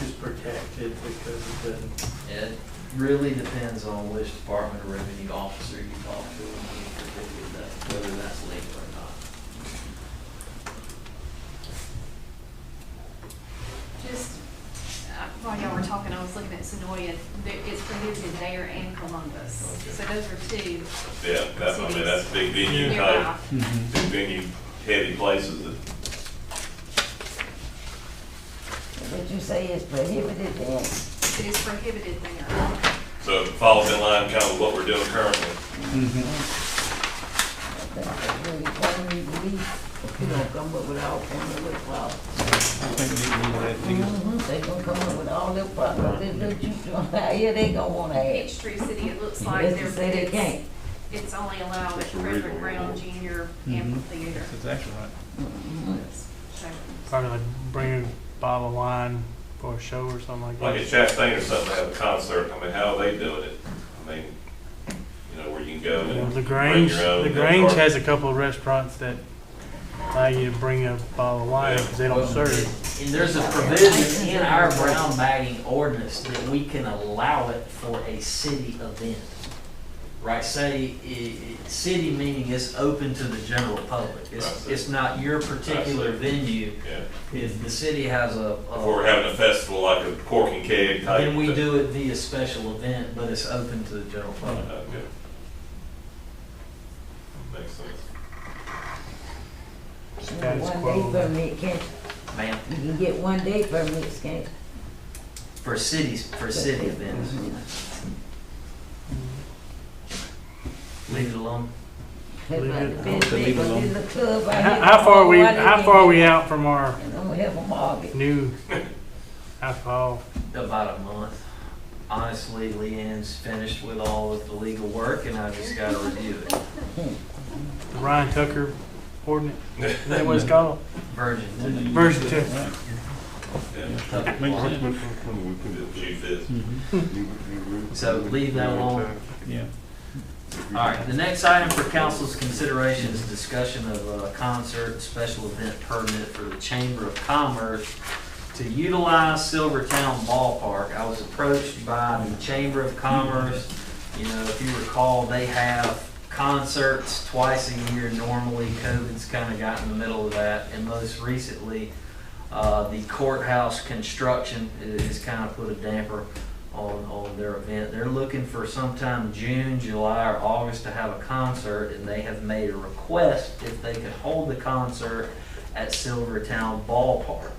is protected because it doesn't. It really depends on which Department of Revenue officer you talk to and whether that's legal or not. Just, while y'all were talking, I was looking at Senoia, it's prohibited there and Columbus. So those are two. Yeah, that's big venue Nearby. type, big venue, heavy places that, But you say it's prohibited then? It is prohibited there. so it falls in line kind of with what we're doing currently. That's really funny to me. If you don't come up with all kinds of problems. I think we need that too. They gonna come up with all their problems. They look you out here, they gonna wanna have. Peachtree City, it looks like Let's they're. just say they can't. it's only allowed at That's the Frederick original Brown one. Junior Mhm. Amphitheater. That's exactly right. So, Probably like bring a bottle of wine for a show or something like Like that. at Chastain or something, they have a concert, I mean, how are they doing it? I mean, you know, where you can go You know, and the bring Grange, your own. the Grange has a couple of restaurants that allow you to bring a bottle of wine because they don't serve it. And there's a provision in our brown bagging ordinance that we can allow it for a city event. Right, say, city meaning it's open to the general public. It's not your particular venue. Yeah, If the city has if we're having a festival like a cork and keg type. then we do it via special event, but it's open to the general public. Okay. Makes sense. Status One quo. day permit, can't, Ma'am, you can get one day permits, can't? for city events. Leave it alone. Have Leave about it- the best leave it people alone. in the club. I How hit how them far all we, while they how get far are it. we out from our And don't have them argue. new alcohol? About a month. Honestly, Leanne's finished with all of the legal work and I just gotta review it. The Ryan Tucker ordinance, is that what it's called? Version two. Version 2. Yeah. Makes sense. The chief is. So leave that alone. Yeah. All right, the next item for council's consideration is discussion of a concert special event permit for the Chamber of Commerce to utilize Silvertown Ballpark. I was approached by the Chamber of Commerce. You know, if you recall, they have concerts twice a year normally. COVID's kind of got in the middle of that. And most recently, the courthouse construction has kind of put a damper on their event. They're looking for sometime June, July, or August to have a concert, and they have made a request if they could hold the concert at Silvertown Ballpark.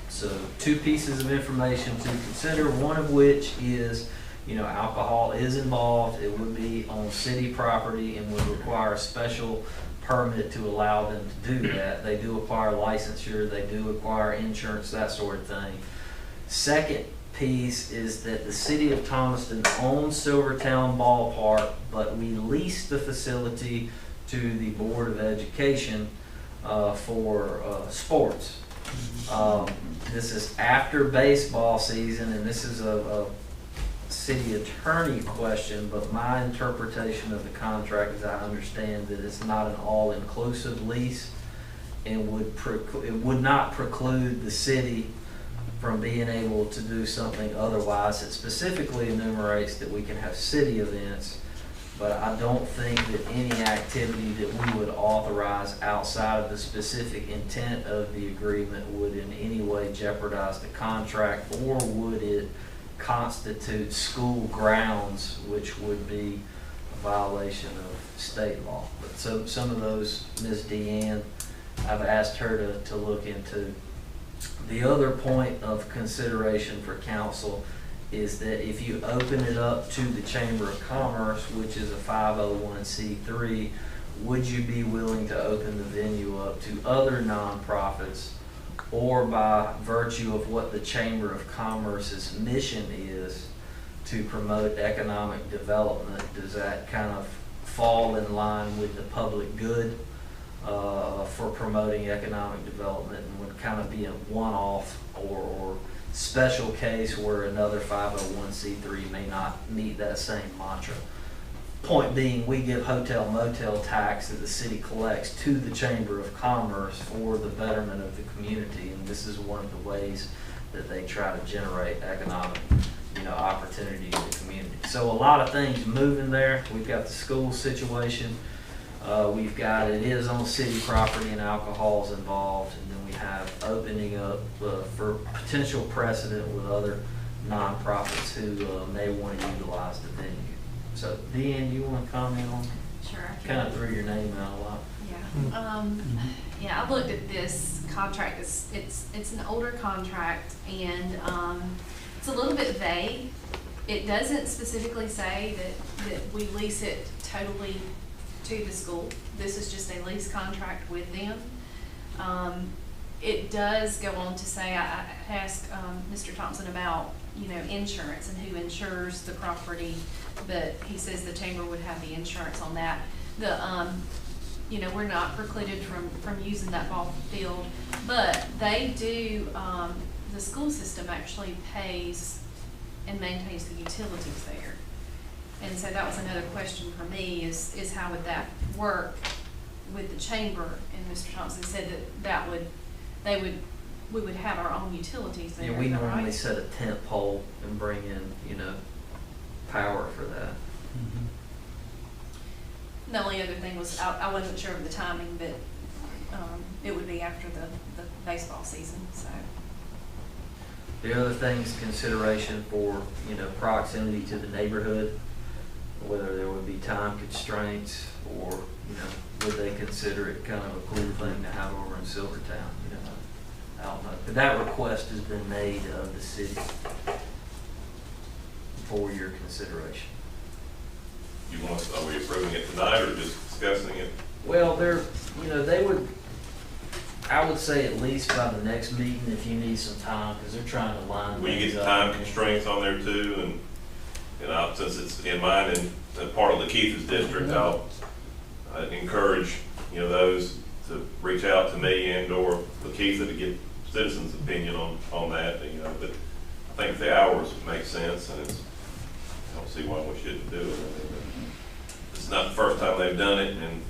So 2 pieces of information to consider, one of which is, you know, alcohol is involved. It would be on city property and would require a special permit to allow them to do that. They do acquire licensure, they do acquire insurance, that sort of thing. Second piece is that the city of Thomaston owns Silvertown Ballpark, but we lease the facility to the Board of Education for sports. This is after baseball season, and this is a city attorney question, but my interpretation of the contract is I understand that it's not an all-inclusive lease and it would not preclude the city from being able to do something otherwise. It specifically enumerates that we can have city events, but I don't think that any activity that we would authorize outside of the specific intent of the agreement would in any way jeopardize the contract, or would it constitute school grounds, which would be a violation of state law. But so some of those, Ms. Deanne, I've asked her to look into. The other point of consideration for council is that if you open it up to the Chamber of Commerce, which is a 501c3, would you be willing to open the venue up to other nonprofits, or by virtue of what the Chamber of Commerce's mission is to promote economic development, does that kind of fall in line with the public good for promoting economic development, and would kind of be a one-off or special case where another 501c3 may not meet that same mantra? Point being, we give hotel motel tax that the city collects to the Chamber of Commerce for the betterment of the community, and this is one of the ways that they try to generate economic, you know, opportunity in the community. So a lot of things moving there. We've got the school situation. We've got, it is on city property and alcohol's involved, and then we have opening up for potential precedent with other nonprofits who may want to utilize the venue. So, Deanne, you want to comment on? Sure. I Kind can. of threw your name out a lot. Yeah. Yeah, I've looked at this contract. It's an older contract, and it's a little bit vague. It doesn't specifically say that we lease it totally to the school. This is just a lease contract with them. It does go on to say, I asked Mr. Thompson about insurance and who insures the property, but he says the chamber would have the insurance on that. We're not precluded from using that ball field, but they do, the school system actually pays and maintains the utilities there. And so that was another question for me is how would that work with the chamber? And Mr. Thompson said we would have our own utilities there. Yeah, we is that normally right? set a tent pole and bring in, power for that. The only other thing was, I wasn't sure of the timing, but it would be after the baseball season, so. The other things, consideration for, proximity to the neighborhood, whether there would be time constraints or, would they consider it kind of a cool thing to have over in Silvertown, I don't know. But that request has been made of the city for your consideration. Are we approving it tonight or just discussing it? Well, they would, I would say at least by the next meeting if you need some time, because they're trying to line Will you things get up. time constraints on there too? And since it's in mine and part of Lakeith's district, I'll encourage, those to reach out to me and or Lakeith to get citizens' opinion on that, but I think the hours make sense, and I don't see why we shouldn't do it. It's not the first time they've done it, and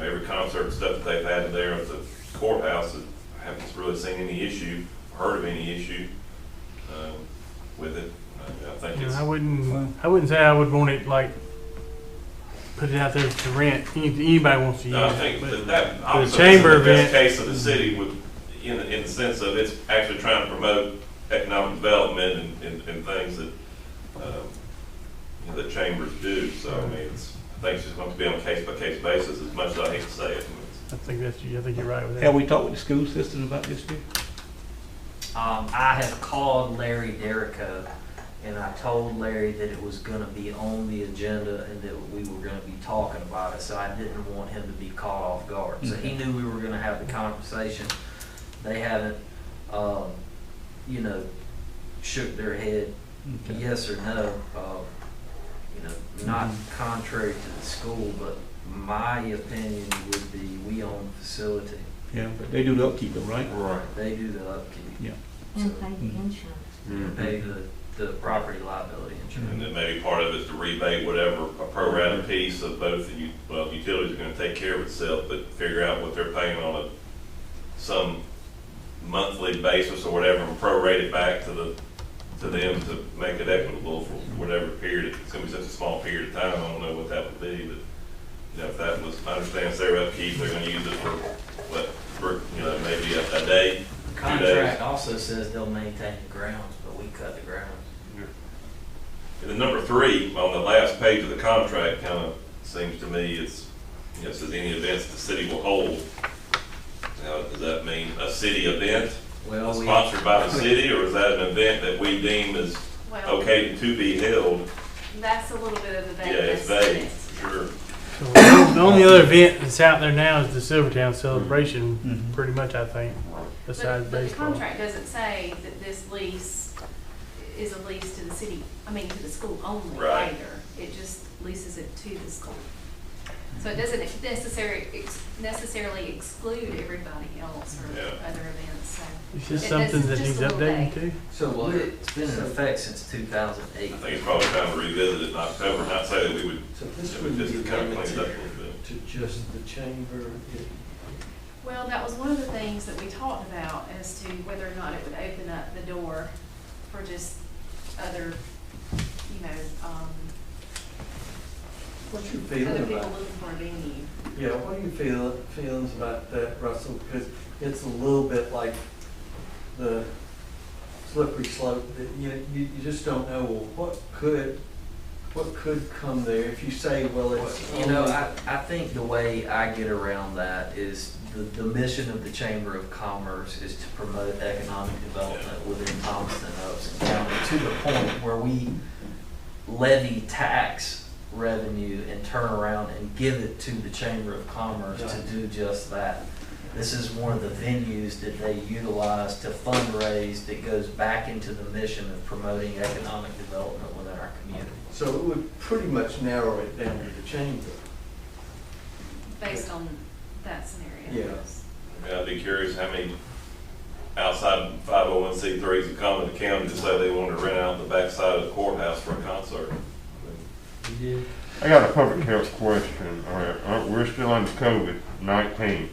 every concert and stuff that they've had there at the courthouse, I haven't really seen any issue, heard of any issue with it. I think it's. I wouldn't say I would want it like put it out there to rent. Anybody wants to use No, I it. think But that the obviously chamber is the best event- case of the city with, in the sense of it's actually trying to promote economic development and things that, that chambers do. So, I mean, I think it's just going to be on a case-by-case basis, as much as I hate to say it. I think you're right with that. Have we talked with the school system about this too? I have called Larry Derrico, and I told Larry that it was gonna be on the agenda and that we were gonna be talking about it, so I didn't want him to be caught off guard. So he knew we were gonna have the conversation. They haven't, shook their head Okay. yes or no, not contrary to the school, but my opinion would be we own the facility. Yeah, but they do the upkeep though, right? Right. They do the upkeep. Yeah. And pay the insurance. Mhm. Pay the property liability insurance. And then maybe part of it is to rebate whatever, a pro rata piece of both utilities are gonna take care of itself, but figure out what they're paying on some monthly basis or whatever, and prorate it back to them to make it equitable for whatever period. It's gonna be such a small period of time, I don't know what that would be, but, if that was, I understand it's their upkeep, they're gonna use it for maybe a day, 2 days. Contract also says they'll maintain the grounds, but we cut the grounds. And then number 3, on the last page of the contract, kind of seems to me it says any events the city will hold. Now, does that mean a city event Well, sponsored by the city, or is that an event that we deem as Well, okay to be held? that's a little bit of the Yeah, it's vagueness. vague, for sure. So the only other event that's out there now is the Silvertown Celebration, Mhm. pretty much, I think, besides But the baseball. contract doesn't say that this lease is a lease to the city, to the school only Right. either. It just leases it to the school. So it doesn't necessarily exclude everybody else or Yeah. other events, so. Is this It- something this that is needs just a little updating vague. too? So it's been in effect since 2008. I think it's probably time to revisit it in October, not say that we would, So this that would we be just kind of clean it up a limited little bit. to just the chamber. Well, that was one of the things that we talked about as to whether or not it would open up the door for just other, What's your other feeling people about? looking for a venue. Yeah, what are your feelings about that, Russell? Because it's a little bit like the slippery slope that you just don't know, well, what could come there if you say, well, it's. I think the way I get around that is the mission of the Chamber of Commerce is to promote economic development within Thomaston and Upson County to the point where we levy tax revenue and turn around and give it to the Chamber of Commerce to do just that. This is one of the venues that they utilize to fundraise that goes back into the mission of promoting economic development within our community. So it would pretty much narrow it down to the chamber. Based on that scenario. Yeah. Yeah, I'd be curious how many outside 501c3s have come to the county to say they want to rent out the backside of the courthouse for a concert. You did? I got a public health question. We're still under COVID-19.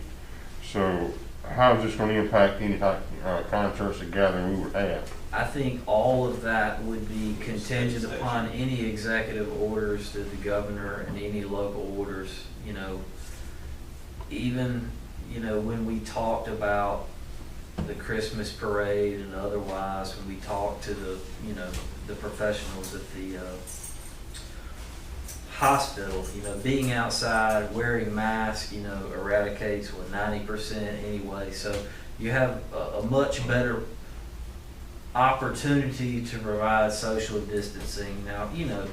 So how is this going to impact any type of concerts or gathering we would have? I think all of that would be contingent upon any executive orders that the governor and any local orders, you know, even, you know, when we talked about the Christmas parade and otherwise, when we talked to the, you know, the professionals at the hospital, you know, being outside, wearing masks, you know, eradicates what 90% anyway. So you have a much better opportunity to provide social distancing. Now, you know,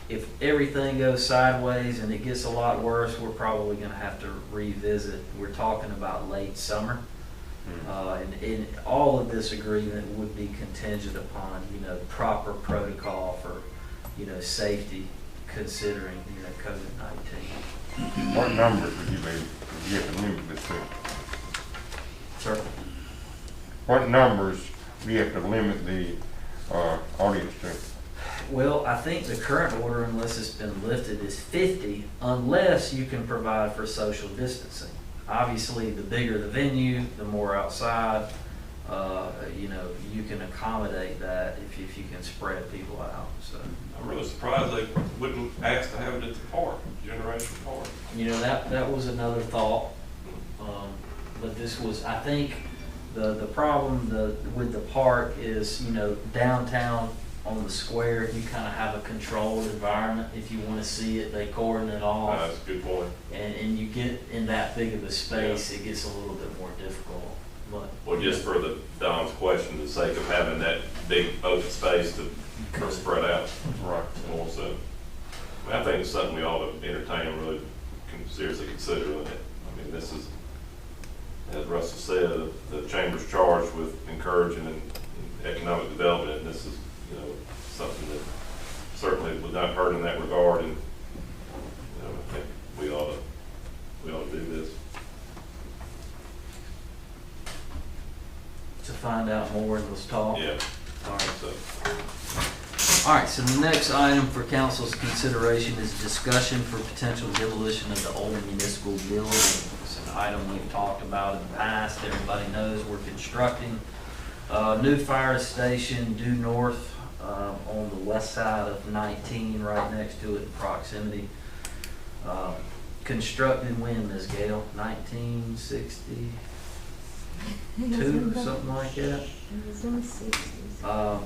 if everything goes sideways and it gets a lot worse, we're probably going to have to revisit. We're talking about late summer. And all of this agreement would be contingent upon, you know, proper protocol for, you know, safety, considering, you know, COVID-19. What numbers would you have to limit this to? Sir? What numbers do you have to limit the audience to? Well, I think the current order, unless it's been lifted, is 50, unless you can provide for social distancing. Obviously, the bigger the venue, the more outside, you know, you can accommodate that if you can spread people out. So, I'm really surprised they wouldn't ask to have it at the park, Generation Park. you know, that was another thought. But this was, I think, the problem with the park is, you know, downtown on the square, you kind of have a controlled environment. If you want to see it, they cordon it off. That's a good point. And you get in that big of a space, it gets a little bit more difficult. But, Well, just for Don's question, the sake of having that big open space to spread out. Right. Also, I think it's something we ought to entertain and really seriously consider. I mean, this is, as Russell said, the chamber's charged with encouraging and economic development, and this is, you know, something that certainly would not hurt in that regard. And you know, I think we ought to do this. to find out more, let's talk. Yeah. All right. So, All right, so the next item for council's consideration is discussion for potential demolition of the old municipal building. It's an item we've talked about in the past. Everybody knows we're constructing a new fire station due north on the west side of 19, right next to it in proximity. Constructed when, Ms. Gale? 1962, something like that? It was in the 60s.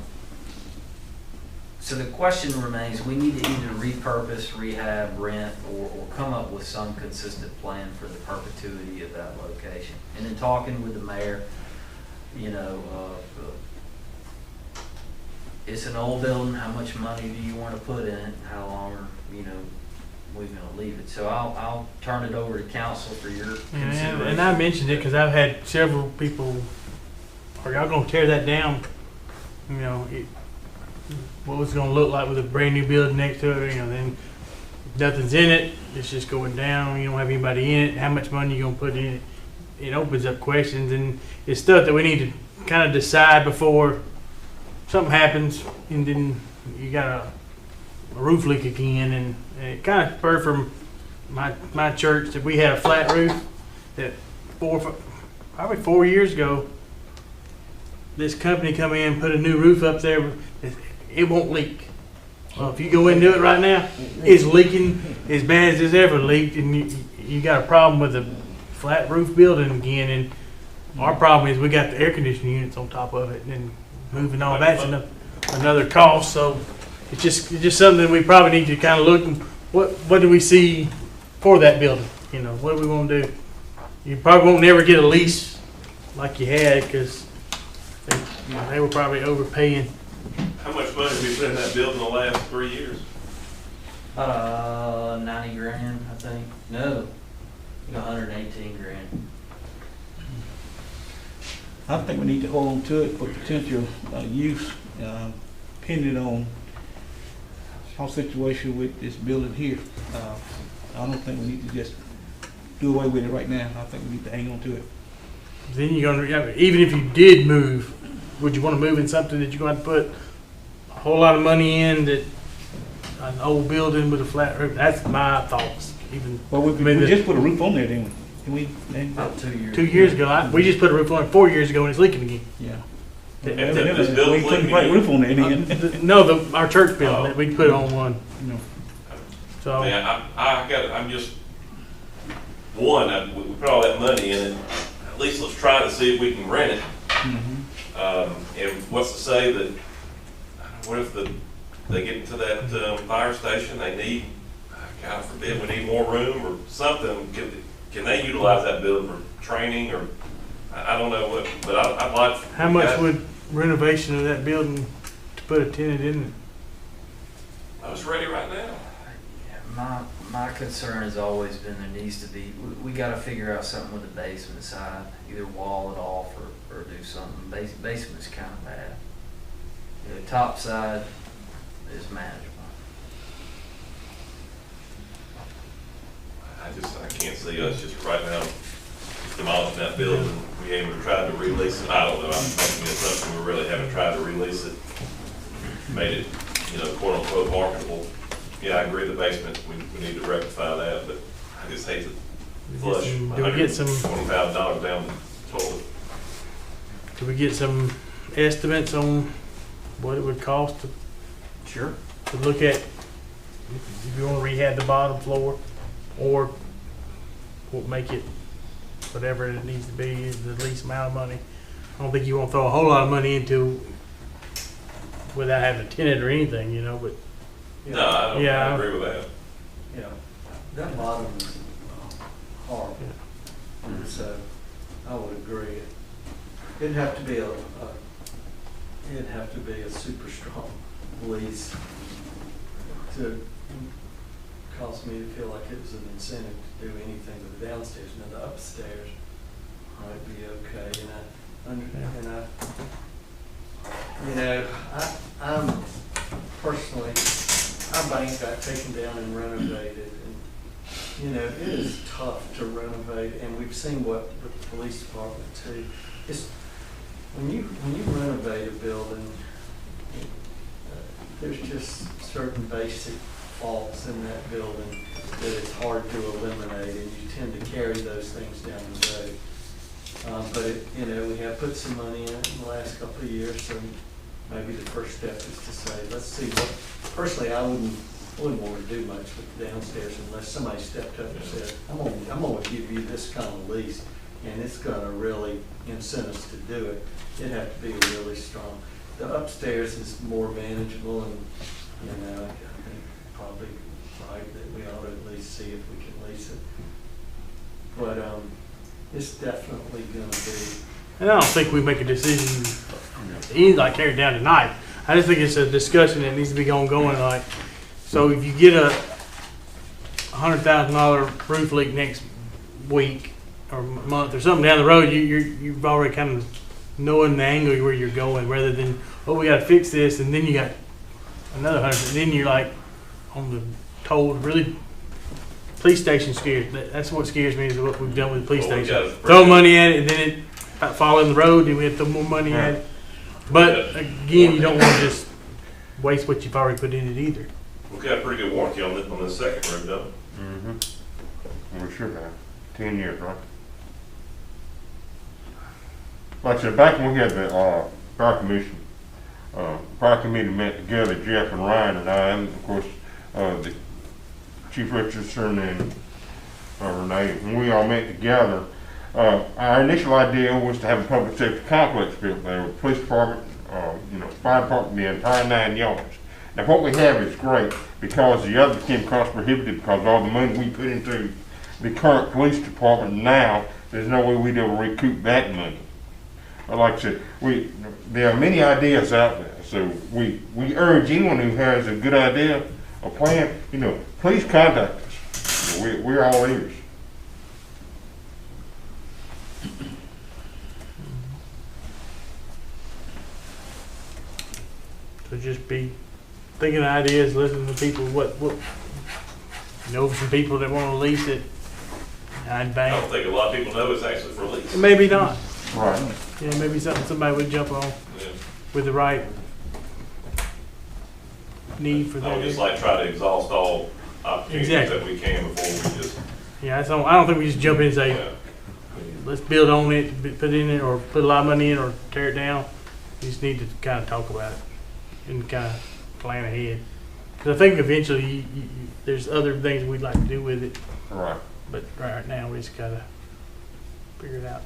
So the question remains, we need to either repurpose, rehab, rent, or come up with some consistent plan for the perpetuity of that location. And in talking with the mayor, you know, it's an old building, how much money do you want to put in it? How long are, you know, we going to leave it? So I'll turn it over to council for your consideration. And I mentioned it because I've had several people, are y'all gonna tear that down? You know, what was it gonna look like with a brand new building next to it, you know, then nothing's in it, it's just going down, you don't have anybody in it, how much money you gonna put in it? It opens up questions, and it's stuff that we need to kind of decide before something happens, and then you got a roof leak again, and it kind of spurred from my church that we had a flat roof that probably 4 years ago, this company come in and put a new roof up there. It won't leak. Well, if you go into it right now, it's leaking as bad as it's ever leaked, and you got a problem with a flat roof building again. And our problem is we got the air conditioning units on top of it, and moving all that's another cost. So it's just something we probably need to kind of look. What do we see for that building? You know, what do we want to do? You probably won't never get a lease like you had because they were probably overpaying. how much money have we spent in that building the last 3 years? 90 grand, I think. No, 118 grand. I think we need to hold on to it for potential use, pending on our situation with this building here. I don't think we need to just do away with it right now. I think we need to hang on to it. Then you're gonna, even if you did move, would you want to move in something that you're going to put a whole lot of money in, that an old building with a flat roof? That's my thoughts. Even Well, we just put a roof on there, didn't we? Can we? About 2 years. 2 years ago, we just put a roof on it 4 years ago and it's leaking again. Yeah. And this building's We put the leaking right again? roof on there then. No, our church building, that we put on one. No. So, Man, I'm just, we put all that money in it, at least let's try to see if we can rent it. And what's to say that, what if they get into that fire station, they need, God forbid, we need more room or something, can they utilize that building for training, or, I don't know what, but I'd like. how much would renovation of that building to put a tenant in it? I was ready right now. My concern has always been there needs to be, we gotta figure out something with the basement side, either wall it off or do something. Basement's kinda bad. The top side is manageable. I can't see us just right now demolishing that building. We haven't tried to release it. I don't know, I'm making this up, we really haven't tried to release it. Made it, quote unquote marketable. Yeah, I agree, the basement, we need to rectify that, but I just hate to flush Do we get some, $20,000 down the toilet. do we get some estimates on what it would cost Sure. to look at if you want to rehab the bottom floor, or what make it whatever it needs to be is the least amount of money? I don't think you want to throw a whole lot of money into without having a tenant or anything, but No, I don't, Yeah. I agree with that. Yeah, that bottom is horrible. And so I would agree. It'd have to be a super strong lease to cause me to feel like it was an incentive to do anything with the downstairs. Now the upstairs might be okay, I'm personally, our bank got taken down and renovated, and, it is tough to renovate, and we've seen what with the police department too. It's, when you renovate a building, there's just certain basic faults in that building that it's hard to eliminate, and you tend to carry those things down the road. But we have put some money in it in the last couple of years, so maybe the first step is to say, let's see what, personally, I wouldn't want to do much with the downstairs unless somebody stepped up and said, I'm gonna give you this kind of lease, and it's gonna really incent us to do it. It'd have to be really strong. The upstairs is more manageable, and, I think probably right that we ought to at least see if we can lease it. But, it's definitely gonna be. and I don't think we make a decision like tear it down tonight. I just think it's a discussion that needs to be ongoing. Like, so if you get a $100,000 roof leak next week or month or something down the road, you've already kind of knowing the angle where you're going, rather than, oh, we got to fix this, and then you got another 100, and then you're like on the told. Really, police station scares. That's what scares me, is what we've done with the police Well, we station. got it. Throw money at it, and then it fall in the road, and we have to throw more money at it. But again, you don't want to just waste what you've already put in it either. We've got a pretty good warranty on the second room, don't we? We should have, 10 years, right? Like I said, back when we had the, fire commission, fire committee met together, Jeff and Ryan and I, and of course, the Chief Richardson and Renee, and we all met together. Our initial idea was to have a public safety complex built there with police department, fire department, the entire 9 yards. Now what we have is great, because the other became cost prohibitive because of all the money we put into the current police department now, there's no way we'd ever recoup that money. But like I said, there are many ideas out there, so we urge anyone who has a good idea, a plan, please contact us. We're all ears. So just be thinking of ideas, listening to people, what, some people that wanna lease it. I'd I bank. don't think a lot of people know it's actually for lease. Maybe not. Right. Yeah, maybe something somebody would jump on Yeah. with the right need for I would just that. like try to exhaust all opportunities Exactly. that we can before we just, Yeah, I don't think we just jump in and say, yeah. let's build on it, put in it, or put a lot of money in, or tear it down. We just need to kind of talk about it and kind of plan ahead. Because I think eventually there's other things we'd like to do with it, Right. but right now we just gotta figure it out.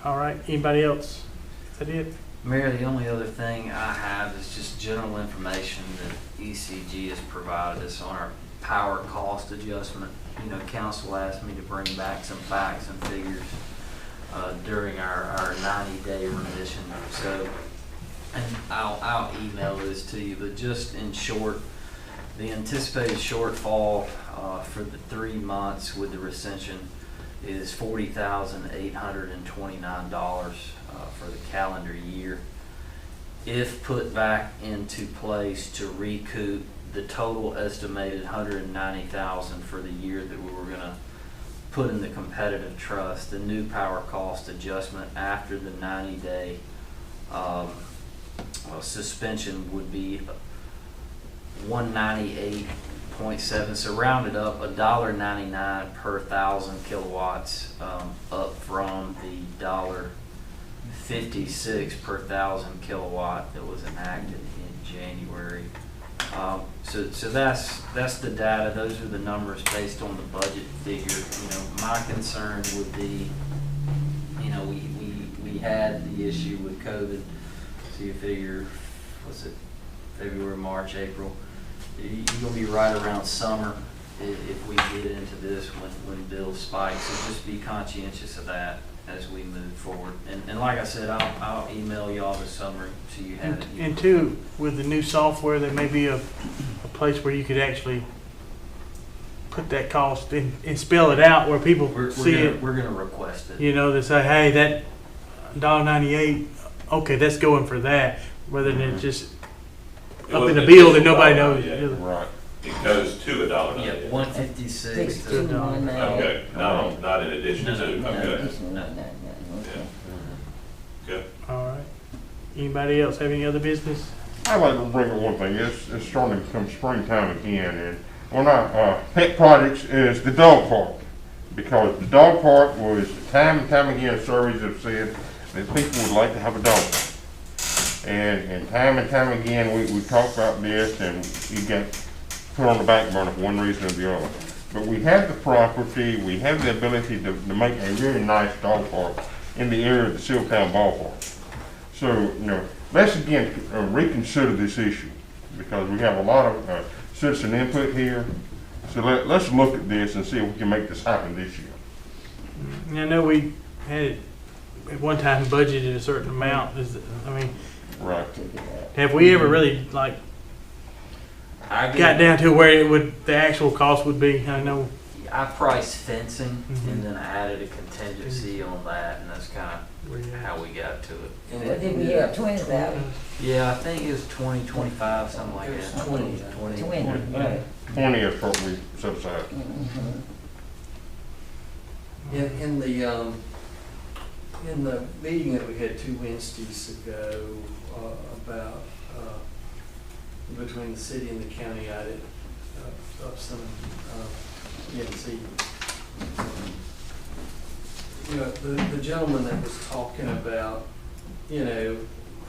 All right, anybody else? Is that it? Mayor, the only other thing I have is just general information that ECG has provided us on our power cost adjustment. You know, council asked me to bring back some facts and figures during our 90-day revision. So, and I'll email this to you, but just in short, the anticipated shortfall for the 3 months with the rescission is $40,829 for the calendar year. If put back into place to recoup the total estimated $190,000 for the year that we were going to put in the competitive trust, the new power cost adjustment after the 90-day suspension would be $198.7, so rounded up $1.99 per 1,000 kilowatts, up from the $1.56 per 1,000 kilowatt that was enacted in January. So that's the data. Those are the numbers based on the budget figure. You know, my concern would be, you know, we had the issue with COVID. So you figure, what's it, February, March, April. You're gonna be right around summer if we get into this when bills spike. So just be conscientious of that as we move forward. And like I said, I'll email y'all the summary so you have it. And two, with the new software, there may be a place where you could actually put that cost and spell it out where people see it. We're gonna request it. You know, they say, hey, that $1.98, okay, that's going for that, rather than it just up in the bill that nobody knows. Right. It goes to $1.98. Yeah, 156 to 6219. Okay, not in addition to, okay. No, okay. Good. All right. Anybody else have any other business? I'd like to bring up one thing. It's starting to become springtime again, and one of our pet projects is the dog park. Because the dog park was time and time again, surveys have said that people would like to have a dog park. And time again, we talk about this, and you get put on the back burner for one reason or the other. But we have the property, we have the ability to make a really nice dog park in the area of the Silvertown ballpark. So, you know, let's again reconsider this issue, because we have a lot of citizen input here. So let's look at this and see if we can make this happen this year. I know we had it at one time budgeted a certain amount. Right. Have we ever really got down to where the actual cost would be? I know. I priced fencing Mhm. and then I added a contingency on that, and that's kind of how we got to it. What did we have, 20,000? Yeah, I think it was 20, 25, something like It was that. 20. 20, right. 20 is what we set aside. Mhm. In the meeting that we had 2 Wednesdays ago about between the city and the county, I did up some see. You know, the gentleman that was talking about, you know,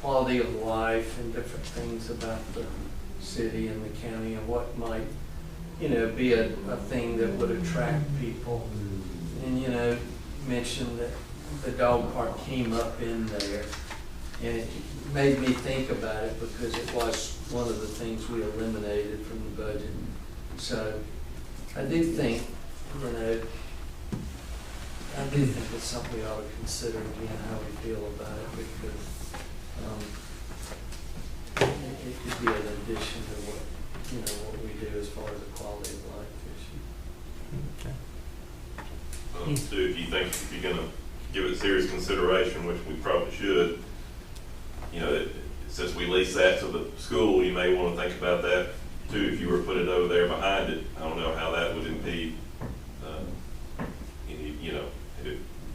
quality of life and different things about the city and the county and what might, you know, be a thing that would attract people. And, you know, mentioned that the dog park came up in there, and it made me think about it because it was one of the things we eliminated from the budget. So I do think, you know, it's something we ought to consider again, how we feel about it, because it could be an addition to what, you know, what we do as far as the quality of life issue. Stu, if you think if you're gonna give it serious consideration, which we probably should, you know, since we lease that to the school, you may want to think about that too, if you were to put it over there behind it. I don't know how that would impede, you know,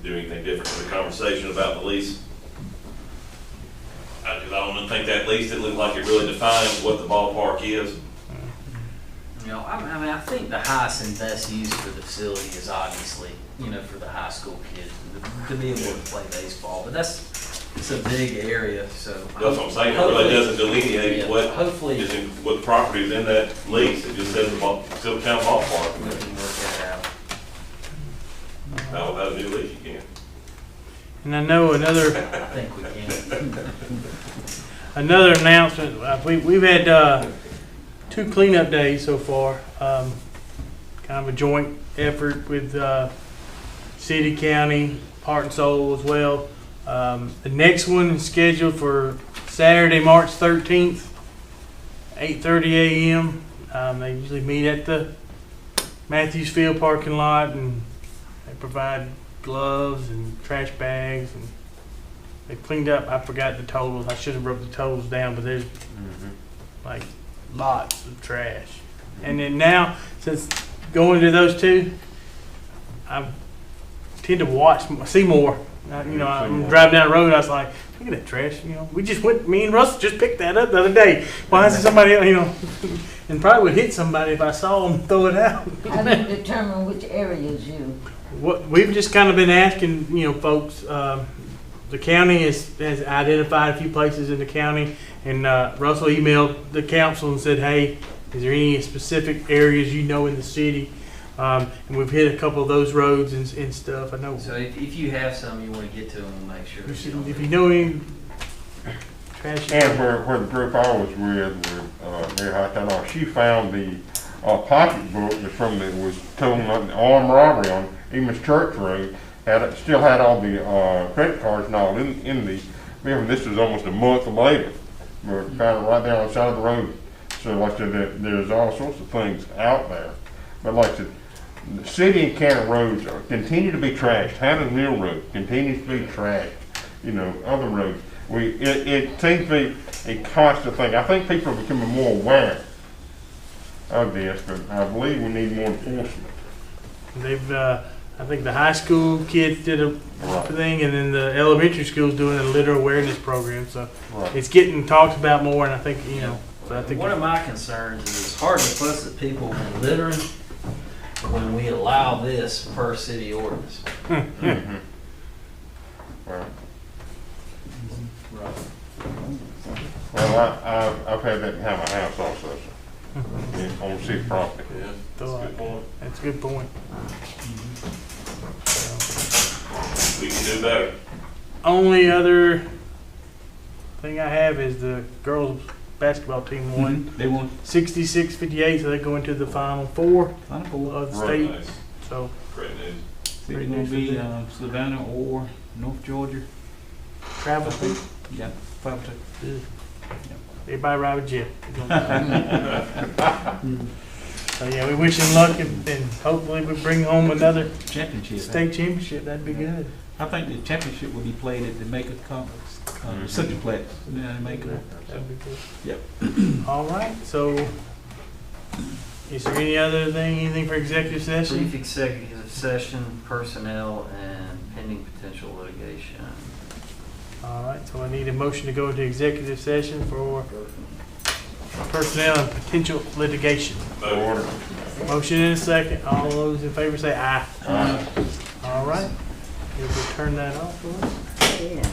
do anything different to the conversation about the lease. Because I don't think that lease, it looked like it really defines what the ballpark is. You know, I mean, I think the highest and best use for the facility is obviously, you know, for the high school kids to be able to play baseball. But it's a big area, so. That's what I'm saying, it really doesn't delineate Yeah, what hopefully is in, what property is in that lease. It just says the Silvertown we ballpark. can work that out. Now, without a new lease, you can't. And I know I think we can. another announcement, we've had, 2 cleanup days so far. Kind of a joint effort with, city, county, heart and soul as well. The next one is scheduled for Saturday, March 13th, 8:30 a.m. They usually meet at the Matthews Field parking lot, and they provide gloves and trash bags, and they cleaned up. I forgot the totals. I should have wrote the totals down, but there's like lots of trash. And then now, since going to those 2, I tend to see more. You know, I'm driving down the road, I was like, look at that trash, you know. Me and Russell just picked that up the other day. Why is somebody, you know, and probably would hit somebody if I saw them throw it out. How do you determine which areas you? What we've just kind of been asking, you know, folks, the county has identified a few places in the county, and Russell emailed the council and said, hey, is there any specific areas you know in the city? And we've hit a couple of those roads and stuff. I know. So if you have some you want to get to them, we'll make sure. If you know any trash. And where the group I was with, Mary Hightower, she found the pocketbook that was told on armed robbery on Emus Church Road. Still had all the credit cards and all in the. Remember, this was almost a month later. We found it right there on the side of the road. So like I said, there's all sorts of things out there. But like I said, the city and county roads continue to be trashed. Hammond Mill Road continues to be trashed. You know, other roads. It seems to be a constant thing. I think people are becoming more aware of this, but I believe we need more enforcement. They've, I think the high school kids did a thing, and then the elementary school's doing a litter awareness program. So it's getting talked about more, and I think, you know. So I think one of my concerns is it's hard to fuss at people when littering when we allow this per city ordinance. Mm-hmm. Well, I've had that behind my house also, so, on city property. Yeah, that's a good point. That's a good point. We can do better. Only other thing I have is the girls basketball team won. They won 66-58, so they go into the final 4 Final Four. of the Real state. nice. So Great news. It's going to be Savannah or North Georgia. travel through. Yeah, 5-2. Everybody ride with Jeff. So yeah, we wish him luck, and hopefully we bring home another Championship. state championship. That'd be good. I think the championship will be played at the Jamaica Conference, Centerplex in Jamaica. That'd be good. Yep. All right. So, is there anything for executive session? Brief executive session, personnel, and pending potential litigation. All right. So I need a motion to go into executive session for personnel and potential litigation. Order. Motion in a second. All those in favor say aye. Aye. All right. You'll turn that off for us. Yeah.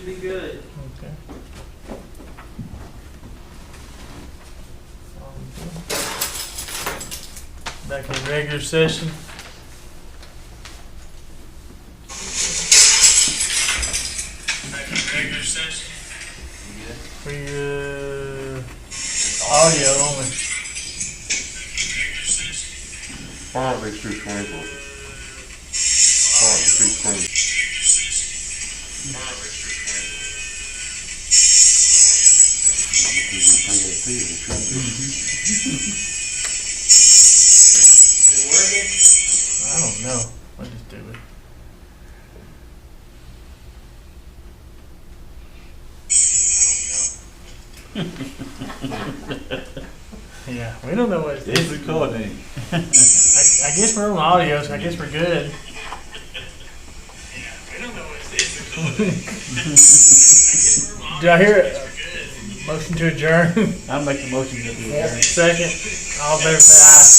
should be good. Okay. Back in regular session. Back in regular session. We, audio only. Fire these two sprinklers. Fire the two sprinklers. I don't know. I'll just do it. Yeah, we don't know what it's It's recording. I guess we're on audio, so I guess we're good. Do I hear it? Motion to adjourn? I'll make the motion to do that. Second. All in favor say aye.